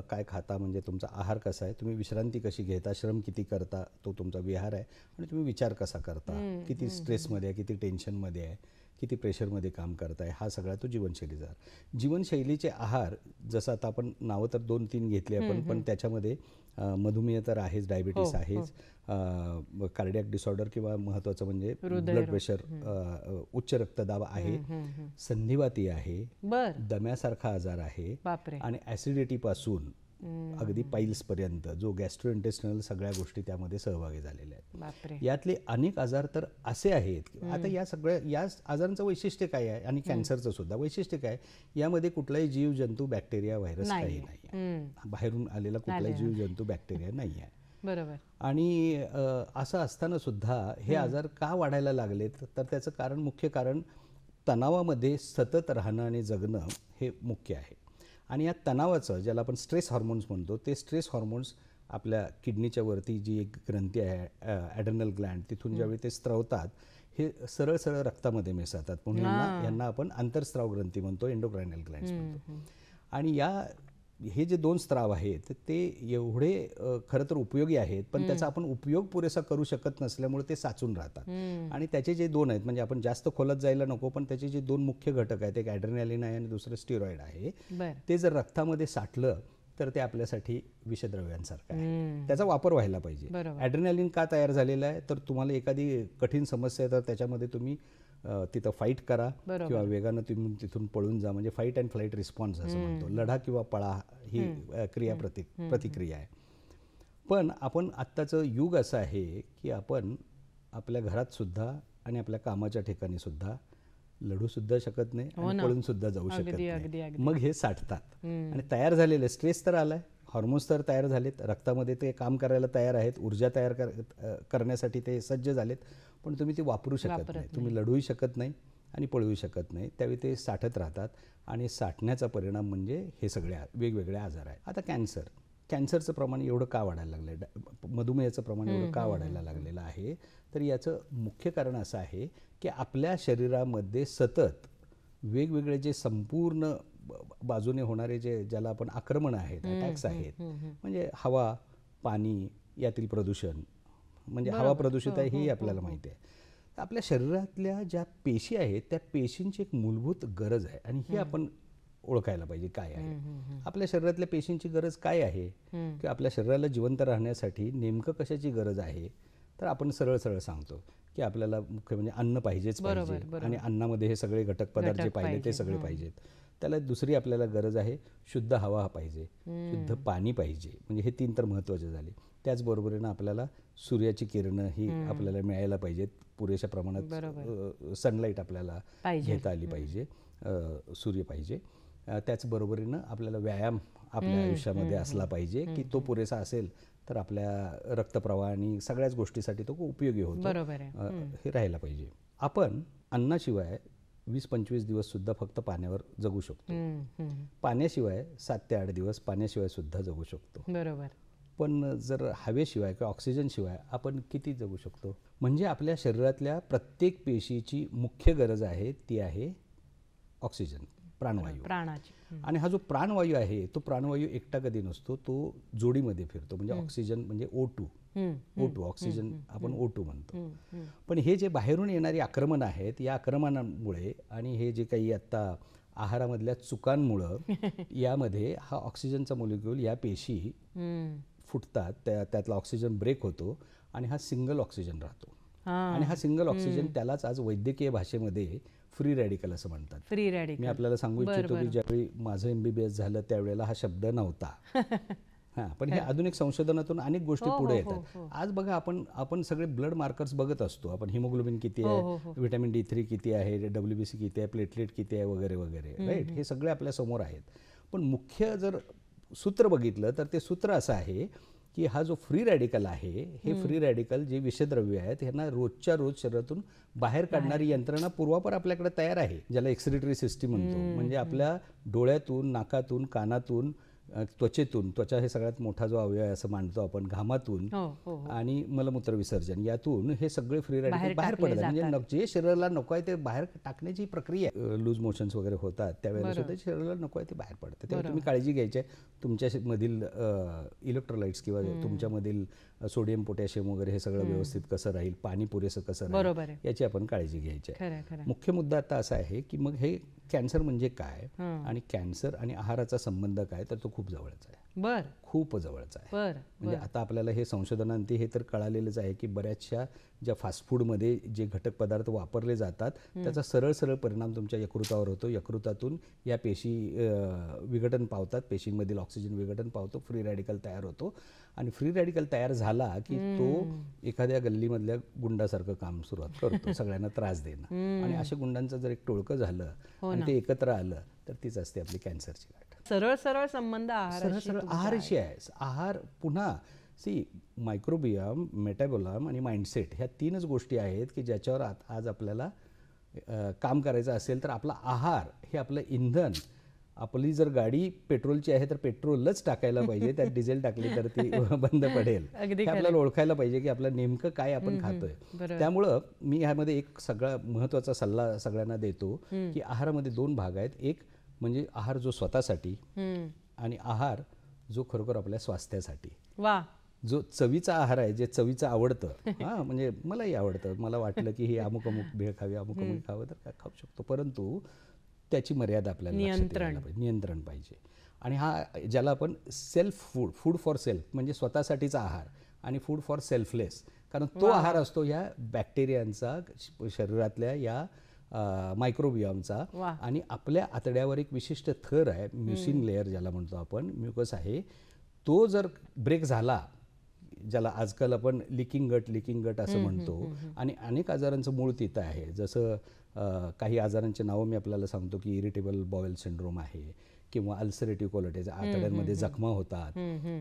[SPEAKER 2] काय खाता, म्हणजे तुमचा आहार कसा आहे, तुम्ही विश्रांती कशी घेता, श्रम किती करता, तो तुमचा विहार आहे, आणि तुम्ही विचार कसा करता, किती स्ट्रेसमध्ये आहे, किती टेन्शनमध्ये आहे, किती प्रेशरमध्ये काम करताय, हा सगळा तो जीवनशैलीचा आहार. जीवनशैलीचे आहार जसं आता आपण नावं तर 2-3 घेतली आपण, पण त्याच्यामध्ये मधुमेह तर आहेच, डायबिटीस आहेच, कार्डियक डिसऑर्डर किंवा महत्त्वाचं म्हणजे ब्लड प्रेशर, उच्च रक्तदाब आहे, संधिवाती आहे, दम्यासारखा आजार आहे, आणि ॲसिडिटी पासून अगदी पाईल्स पर्यंत जो गॅस्ट्रोइंटेस्टिनल सगळ्या गोष्टी त्यामध्ये सहभागी झालेल्या आहेत. यातले अनेक आजार तर असे आहेत. आता या आजारांचं वैशिष्ट्य काय आहे आणि कॅन्सरचं सुद्धा वैशिष्ट्य काय, यामध्ये कुठलाही जीव जंतू, बॅक्टेरिया, व्हायरस काही नाही, बाहेरून आलेला कुठलाही जीव जंतू, बॅक्टेरिया नाही आहे.
[SPEAKER 1] बरोबर.
[SPEAKER 2] आणि असं असताना सुद्धा हे आजार का वाढायला लागलेत तर त्याचं कारण, मुख्य कारण तणावामध्ये सतत राहणं आणि जगणं हे मुख्य आहे. आणि या तणावाचं, ज्याला आपण स्ट्रेस हॉर्मोन्स म्हणतो, ते स्ट्रेस हॉर्मोन्स आपल्या किडनीच्या वरती जी एक ग्रंथी आहे ॲड्रेनल ग्लँड, तिथून ज्यावेळी ते स्त्रवतात हे सरळ सरळ रक्तामध्ये मिसळतात, म्हणून यांना आपण आंतरस्त्राव ग्रंथी म्हणतो, एंडोक्रायनल ग्लँड्स म्हणतो. आणि हे जे 2 स्त्राव आहेत ते एवढे खरं तर उपयोगी आहेत, पण त्याचा आपण उपयोग पुरेसा करू शकत नसल्यामुळे ते साचून राहतात. आणि त्याचे जे 2 आहेत, म्हणजे आपण जास्त खोलात जायला नको, पण त्याचे जे 2 मुख्य घटक आहेत, एक ॲड्रेनालिन आहे आणि दुसरं स्टिरॉइड आहे, ते जर रक्तामध्ये साठलं तर ते आपल्यासाठी विषद्रव्यांसारखं आहे. त्याचा वापर व्हायला पाहिजे. ॲड्रेनालिन का तयार झालेलं आहे तर तुम्हाला एखादी कठीण समस्या आहे तर त्याच्यामध्ये तुम्ही तिथं फाईट करा किंवा वेगानं तुम्ही तिथून पळून जा, म्हणजे फाईट अँड फ्लाईट रिस्पॉन्स असं म्हणतो. लढा किंवा पळा ही प्रतिक्रिया आहे. पण आपण आत्ताचं युग असं आहे की आपण आपल्या घरात सुद्धा आणि आपल्या कामाच्या ठिकाणी सुद्धा लढू सुद्धा शकत नाही आणि पळून सुद्धा जाऊ शकत नाही. मग हे साठतात आणि तयार झालेले स्ट्रेस तर आलाय, हॉर्मोन्स तर तयार झालेत, रक्तामध्ये ते काम करायला तयार आहेत, ऊर्जा तयार करण्यासाठी ते सज्ज झालेत, पण तुम्ही ते वापरू शकत नाही, तुम्ही लढूही शकत नाही आणि पळूही शकत नाही. त्यावेळी ते साठत राहतात आणि साठण्याचा परिणाम म्हणजे हे सगळे वेगवेगळे आजार आहेत. आता कॅन्सरचं प्रमाण एवढं का वाढायला लागलं आहे, मधुमेहाचं प्रमाण एवढं का वाढायला लागलेलं आहे, तर याचं मुख्य कारण असं आहे की आपल्या शरीरामध्ये सतत वेगवेगळे जे संपूर्ण बाजूने होणारे ज्याला आपण आक्रमण आहेत, अटॅक्स आहेत, म्हणजे हवा, पाणी यातील प्रदूषण, म्हणजे हवा प्रदूषित आहे हेही आपल्याला माहिती आहे. आपल्या शरीरातल्या ज्या पेशी आहेत त्या पेशींची एक मूलभूत गरज आहे आणि ही आपण ओळखायला पाहिजे काय आहे. आपल्या शरीरातल्या पेशींची गरज काय आहे, की आपल्या शरीराला जिवंत राहण्यासाठी नेमकं कशाची गरज आहे. तर आपण सरळ सरळ सांगतो की आपल्याला मुख्य म्हणजे अन्न पाहिजेच पाहिजे, आणि अन्नामध्ये हे सगळे घटक पदार्थ जे पाहिले ते सगळे पाहिजेत. त्याला दुसरी आपल्याला गरज आहे शुद्ध हवा पाहिजे, शुद्ध पाणी पाहिजे. म्हणजे हे 3 तर महत्त्वाचे झाले. त्याचबरोबरीनं आपल्याला सूर्याची किरणं ही आपल्याला मिळायला पाहिजेत, पुरेशा प्रमाणात सनलाईट आपल्याला घेता आली पाहिजे, सूर्य पाहिजे. त्याचबरोबरीनं आपल्याला व्यायाम आपल्या आयुष्यामध्ये असला पाहिजे की तो पुरेसा असेल तर आपल्या रक्तप्रवाह आणि सगळ्याच गोष्टीसाठी तो उपयोगी होतो. हे राहायला पाहिजे. आपण अन्नाशिवाय 20-25 दिवस सुद्धा फक्त पाण्यावर जगू शकतो. पाण्याशिवाय 7 ते 8 दिवस पाण्याशिवाय सुद्धा जगू शकतो.
[SPEAKER 1] बरोबर.
[SPEAKER 2] पण जर हवेशिवाय किंवा ऑक्सिजनशिवाय आपण किती जगू शकतो. म्हणजे आपल्या शरीरातल्या प्रत्येक पेशीची मुख्य गरज आहे ती आहे ऑक्सिजन, प्राणवायू. आणि हा जो प्राणवायू आहे तो प्राणवायू एकटा कधी नसतो, तो जोडीमध्ये फिरतो. म्हणजे ऑक्सिजन म्हणजे O2 ऑक्सिजन आपण O2 म्हणतो. पण हे जे बाहेरून येणारी आक्रमण आहेत, या आक्रमणामुळे आणि हे जे काही आता आहारामधल्या चुकांमुळं यामध्ये हा ऑक्सिजनचा मोलिक्यूल, या पेशी फुटतात, त्यातला ऑक्सिजन ब्रेक होतो आणि हा सिंगल ऑक्सिजन राहतो. आणि हा सिंगल ऑक्सिजन त्यालाच आज वैद्यकीय भाषेमध्ये फ्री रॅडिकल असं म्हणतात.
[SPEAKER 1] Free radical.
[SPEAKER 2] मी आपल्याला सांगू इच्छितो की ज्यावेळी माझं MBBS झालं त्यावेळेला हा शब्द नव्हता. पण हे आधुनिक संशोधनातून अनेक गोष्टी पुढे येतात. आज बघा आपण सगळे ब्लड मार्कर्स बघत असतो. आपण हिमोग्लोबिन किती आहे, व्हिटॅमिन D3 किती आहे, WBC किती आहे, प्लेटलेट किती आहे वगैरे वगैरे, राईट. हे सगळे आपल्या समोर आहेत. पण मुख्य जर सूत्र बघितलं तर ते सूत्र असं आहे की हा जो फ्री रॅडिकल आहे, हे फ्री रॅडिकल जे विषद्रव्य आहेत ह्यांना रोजच्या रोज शरीरातून बाहेर काढणारी यंत्रणा पूर्वापार आपल्याकडे तयार आहे, ज्याला एक्सक्रिटरी सिस्टीम म्हणतो. म्हणजे आपल्या डोळ्यातून, नाकातून, कानातून, त्वचेतून, त्वचा हे सगळ्यात मोठा जो अवयव आहे असं मानतो आपण, घामातून आणि मलमूत्र विसर्जन यातून हे सगळे फ्री रॅडिकल बाहेर पडतात. म्हणजे जे शरीराला नको आहे ते बाहेर टाकण्याची प्रक्रिया आहे. लूज मोशन्स वगैरे होतात त्यावेळेला सुद्धा शरीराला नको आहे ते बाहेर पडतं. तेव्हा तुम्ही काळजी घ्यायची आहे. तुमच्यामधील इलेक्ट्रोलाइट्स किंवा तुमच्यामधील सोडियम, पोटॅशियम वगैरे हे सगळं व्यवस्थित कसं राहील, पाणी पुरेसं कसं राहील याची आपण काळजी घ्यायची आहे. मुख्य मुद्दा आता असा आहे की मग हे कॅन्सर म्हणजे काय आणि कॅन्सर आणि आहाराचा संबंध काय, तर तो खूप जवळचा आहे. खूप जवळचा आहे. म्हणजे आता आपल्याला हे संशोधनांती हे तर कळालेलंच आहे की बऱ्याचशा ज्या फास्ट फूडमध्ये जे घटक पदार्थ वापरले जातात त्याचा सरळ सरळ परिणाम तुमच्या यकृतावर होतो. यकृतातून या पेशी विघटन पावतात, पेशींमधील ऑक्सिजन विघटन पावतो, फ्री रॅडिकल तयार होतो. आणि फ्री रॅडिकल तयार झाला की तो एखाद्या गल्लीमधल्या गुंडासारखं काम सुरुवात करतो, सगळ्यांना त्रास देणं. आणि अशा गुंडांचं जर एक टोळकं झालं आणि ते एकत्र आलं तर तीच असते आपली कॅन्सरची गाठ.
[SPEAKER 1] सरळ सरळ संबंध
[SPEAKER 2] आहाराशी आहे. आहार पुन्हा मायक्रोबियम, मेटाबोलम आणि माइंडसेट ह्या 3च गोष्टी आहेत की ज्याच्यावर आज आपल्याला काम करायचं असेल तर आपला आहार हे आपलं इंधन. आपली जर गाडी पेट्रोलची आहे तर पेट्रोलच टाकायला पाहिजे, त्यात डिझेल टाकली तर ती बंद पडेल. आपल्याला ओळखायला पाहिजे की आपलं नेमकं काय आपण खातोय. त्यामुळं मी ह्यामध्ये एक सगळा महत्त्वाचा सल्ला सगळ्यांना देतो की आहारामध्ये 2 भाग आहेत. एक म्हणजे आहार जो स्वतःसाठी आणि आहार जो खरोखर आपल्या स्वास्थ्यासाठी. जो चवीचा आहार आहे, जे चवीचं आवडतं, म्हणजे मलाही आवडतं, मला वाटलं की हे अमुक अमुक भेळ खावी, अमुक अमुक खावं तर काय खाऊ शकतो, परंतु त्याची मर्यादा आपल्याला नियंत्रण पाहिजे. आणि हा ज्याला आपण सेल्फ फूड फॉर सेल्फ म्हणजे स्वतःसाठीचा आहार आणि फूड फॉर सेल्फलेस, कारण तो आहार असतो ह्या बॅक्टेरियांचा, शरीरातल्या या मायक्रोबियमचा. आणि आपल्या आतड्यावर एक विशिष्ट थर आहे, म्युसिन लेअर ज्याला म्हणतो आपण, म्युकस आहे, तो जर ब्रेक झाला, ज्याला आजकाल आपण लिकिंग गट असं म्हणतो, आणि अनेक आजारांचं मूळ तिथं आहे. जसं काही आजारांचे नावं मी आपल्याला सांगतो की इरिटेबल बॉवेल सिंड्रोम आहे किंवा अल्सरेटिव्ह कोलायटिस, आतड्यांमध्ये जखमा होतात.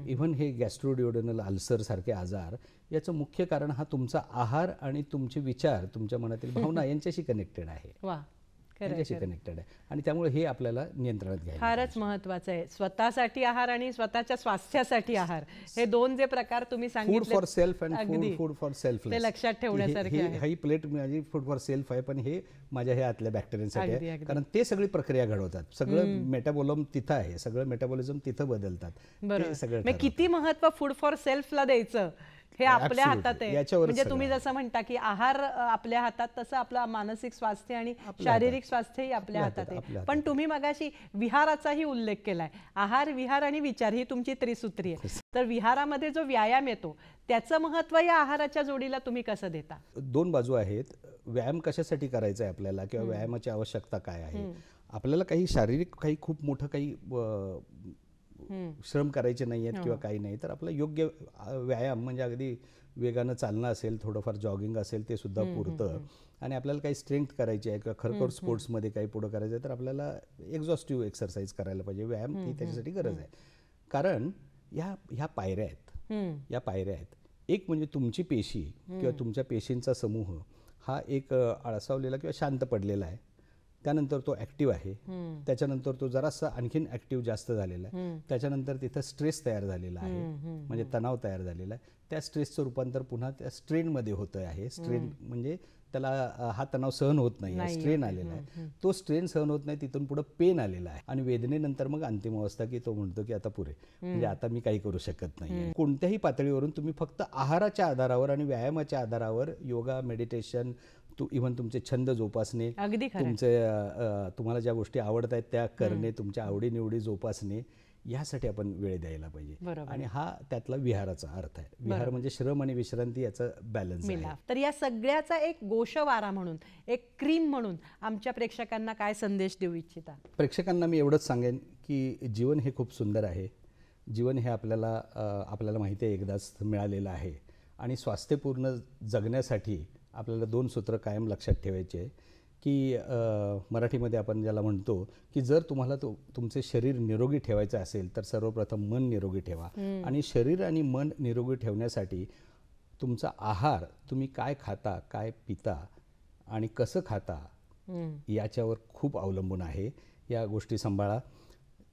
[SPEAKER 2] इव्हन हे गॅस्ट्रोड्युओडेनल अल्सर सारखे आजार, याचं मुख्य कारण हा तुमचा आहार आणि तुमचे विचार, तुमच्या मनातील भावना यांच्याशी कनेक्टेड आहे. कनेक्टेड आहे. आणि त्यामुळे हे आपल्याला नियंत्रणात घ्यायला
[SPEAKER 1] फारच महत्त्वाचं आहे. स्वतःसाठी आहार आणि स्वतःच्या स्वास्थ्यासाठी आहार, हे 2 जे प्रकार तुम्ही सांगितले,
[SPEAKER 2] food for self and food for selfless,
[SPEAKER 1] ते लक्षात ठेवण्यासारखे आहे.
[SPEAKER 2] ही प्लेट माझी फूड फॉर सेल्फ आहे, पण हे माझ्या हे आतल्या बॅक्टेरियांसाठी आहे, कारण ते सगळी प्रक्रिया घडवतात. सगळं मेटाबॉलम तिथं आहे, सगळं मेटाबॉलिझम तिथं बदलतात.
[SPEAKER 1] बरोबर. किती महत्त्व फूड फॉर सेल्फला द्यायचं हे आपल्या
[SPEAKER 2] Absolutely.
[SPEAKER 1] हातात आहे.
[SPEAKER 2] याच्यावरच
[SPEAKER 1] म्हणजे
[SPEAKER 2] सगळं
[SPEAKER 1] तुम्ही
[SPEAKER 2] आहे.
[SPEAKER 1] जसं म्हणता की आहार आपल्या हातात, तसं आपलं मानसिक स्वास्थ्य आणि शारीरिक स्वास्थ्यही आपल्या हातात आहे. पण तुम्ही मगाशी विहाराचाही उल्लेख केलाय. आहार, विहार आणि विचार ही तुमची त्रिसूत्री आहे. तर विहारामध्ये जो व्यायाम येतो त्याचं महत्व या आहाराच्या जोडीला तुम्ही कसं देता?
[SPEAKER 2] दोन बाजू आहेत. व्यायाम कशासाठी करायचा आहे आपल्याला किंवा व्यायामाची आवश्यकता काय आहे? आपल्याला काही शारीरिक काही खूप मोठं काही श्रम करायचे नाही आहेत किंवा काही नाही, तर आपलं योग्य व्यायाम म्हणजे अगदी वेगानं चालणं असेल, थोडंफार जॉगिंग असेल, ते सुद्धा पुरतं. आणि आपल्याला काही स्ट्रेंथ करायची आहे किंवा खरोखर स्पोर्ट्समध्ये काही पुढं करायचं आहे, तर आपल्याला एक्झॉस्टिव्ह एक्सरसाइज करायला पाहिजे. व्यायाम ही त्याच्यासाठी गरज आहे. कारण ह्या पायऱ्या आहेत, या पायऱ्या आहेत. एक म्हणजे तुमची पेशी किंवा तुमच्या पेशींचा समूह हा एक आळसावलेला किंवा शांत पडलेला आहे. त्यानंतर तो ॲक्टिव्ह आहे, त्याच्यानंतर तो जरासा आणखीन ॲक्टिव्ह जास्त झालेला आहे, त्याच्यानंतर तिथं स्ट्रेस तयार झालेला आहे, म्हणजे तणाव तयार झालेला आहे. त्या स्ट्रेसचं रूपांतर पुन्हा त्या स्ट्रेनमध्ये होतं आहे. स्ट्रेन म्हणजे त्याला हा तणाव सहन होत नाही, स्ट्रेन आलेला आहे. तो स्ट्रेन सहन होत नाही, तिथून पुढे पेन आलेला आहे आणि वेदनेनंतर मग अंतिम अवस्था की तो म्हणतो की आता पुरे, म्हणजे आता मी काही करू शकत नाही. कोणत्याही पातळीवरून तुम्ही फक्त आहाराच्या आधारावर आणि व्यायामाच्या आधारावर योगा, मेडिटेशन, इव्हन तुमचे छंद जोपासणे, तुम्हाला ज्या गोष्टी आवडत आहेत त्या करणे, तुमच्या आवडीनिवडी जोपासणे, यासाठी आपण वेळ द्यायला पाहिजे. आणि हा त्यातला विहाराचा अर्थ आहे. विहार म्हणजे श्रम आणि विश्रांती याचा बॅलन्स आहे.
[SPEAKER 1] तर या सगळ्याचा एक गोषवारा म्हणून, एक क्रीम म्हणून आमच्या प्रेक्षकांना काय संदेश देऊ इच्छिता?
[SPEAKER 2] प्रेक्षकांना मी एवढंच सांगेन की जीवन हे खूप सुंदर आहे. जीवन हे आपल्याला माहिती आहे एकदाच मिळालेलं आहे. आणि स्वास्थ्यपूर्ण जगण्यासाठी आपल्याला 2 सूत्र कायम लक्षात ठेवायचे आहे की मराठीमध्ये आपण ज्याला म्हणतो की जर तुम्हाला तुमचे शरीर निरोगी ठेवायचं असेल तर सर्वप्रथम मन निरोगी ठेवा. आणि शरीर आणि मन निरोगी ठेवण्यासाठी तुमचा आहार, तुम्ही काय खाता, काय पिता आणि कसं खाता, याच्यावर खूप अवलंबून आहे. या गोष्टी सांभाळा.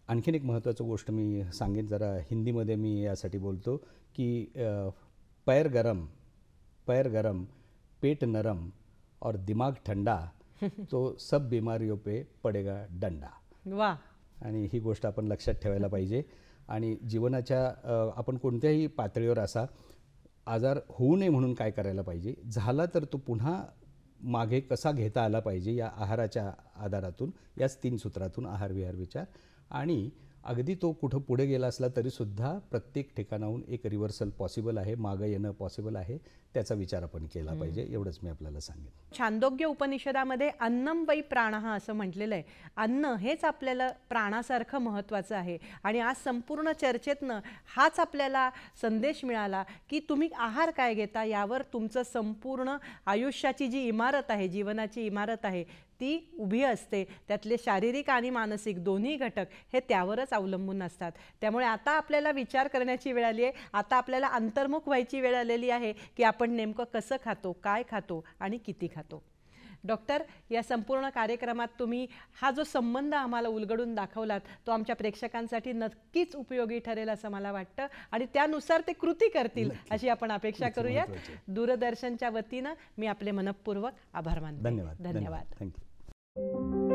[SPEAKER 2] आणखीन एक महत्त्वाची गोष्ट मी सांगेन, जरा हिंदीमध्ये मी यासाठी बोलतो की पैर गरम, पेट नरम और दिमाग ठंडा, तो सब बीमारियों पे पडेगा डंडा.
[SPEAKER 1] वाह.
[SPEAKER 2] आणि ही गोष्ट आपण लक्षात ठेवायला पाहिजे. आणि जीवनाच्या आपण कोणत्याही पातळीवर असा आजार होऊ नये म्हणून काय करायला पाहिजे, झाला तर तो पुन्हा मागे कसा घेता आला पाहिजे, या आहाराच्या आधारातून, याच 3 सूत्रातून, आहार, विहार, विचार. आणि अगदी तो कुठं पुढे गेला असला तरीसुद्धा प्रत्येक ठिकाणाहून एक रिव्हर्सल पॉसिबल आहे, मागं येणं पॉसिबल आहे. त्याचा विचार आपण केला पाहिजे. एवढंच मी आपल्याला सांगेन.
[SPEAKER 1] छांदोग्य उपनिषदामध्ये अन्नम वै प्राणः असं म्हटलेलं आहे. अन्न हेच आपल्याला प्राणासारखं महत्त्वाचं आहे. आणि आज संपूर्ण चर्चेतनं हाच आपल्याला संदेश मिळाला की तुम्ही आहार काय घेता यावर तुमचं संपूर्ण आयुष्याची जी इमारत आहे, जीवनाची इमारत आहे, ती उभी असते. त्यातले शारीरिक आणि मानसिक दोन्ही घटक हे त्यावरच अवलंबून असतात. त्यामुळे आता आपल्याला विचार करण्याची वेळ आली आहे. आता आपल्याला अंतर्मुख व्हायची वेळ आलेली आहे की आपण नेमकं कसं खातो, काय खातो आणि किती खातो. डॉक्टर, या संपूर्ण कार्यक्रमात तुम्ही हा जो संबंध आम्हाला उलगडून दाखवलात तो आमच्या प्रेक्षकांसाठी नक्कीच उपयोगी ठरेल असं मला वाटतं. आणि त्यानुसार ते कृती करतील अशी आपण अपेक्षा करूयात. दूरदर्शनच्या वतीनं मी आपले मनःपूर्वक आभार मानते.
[SPEAKER 2] धन्यवाद.
[SPEAKER 1] धन्यवाद.
[SPEAKER 2] थँक्यू.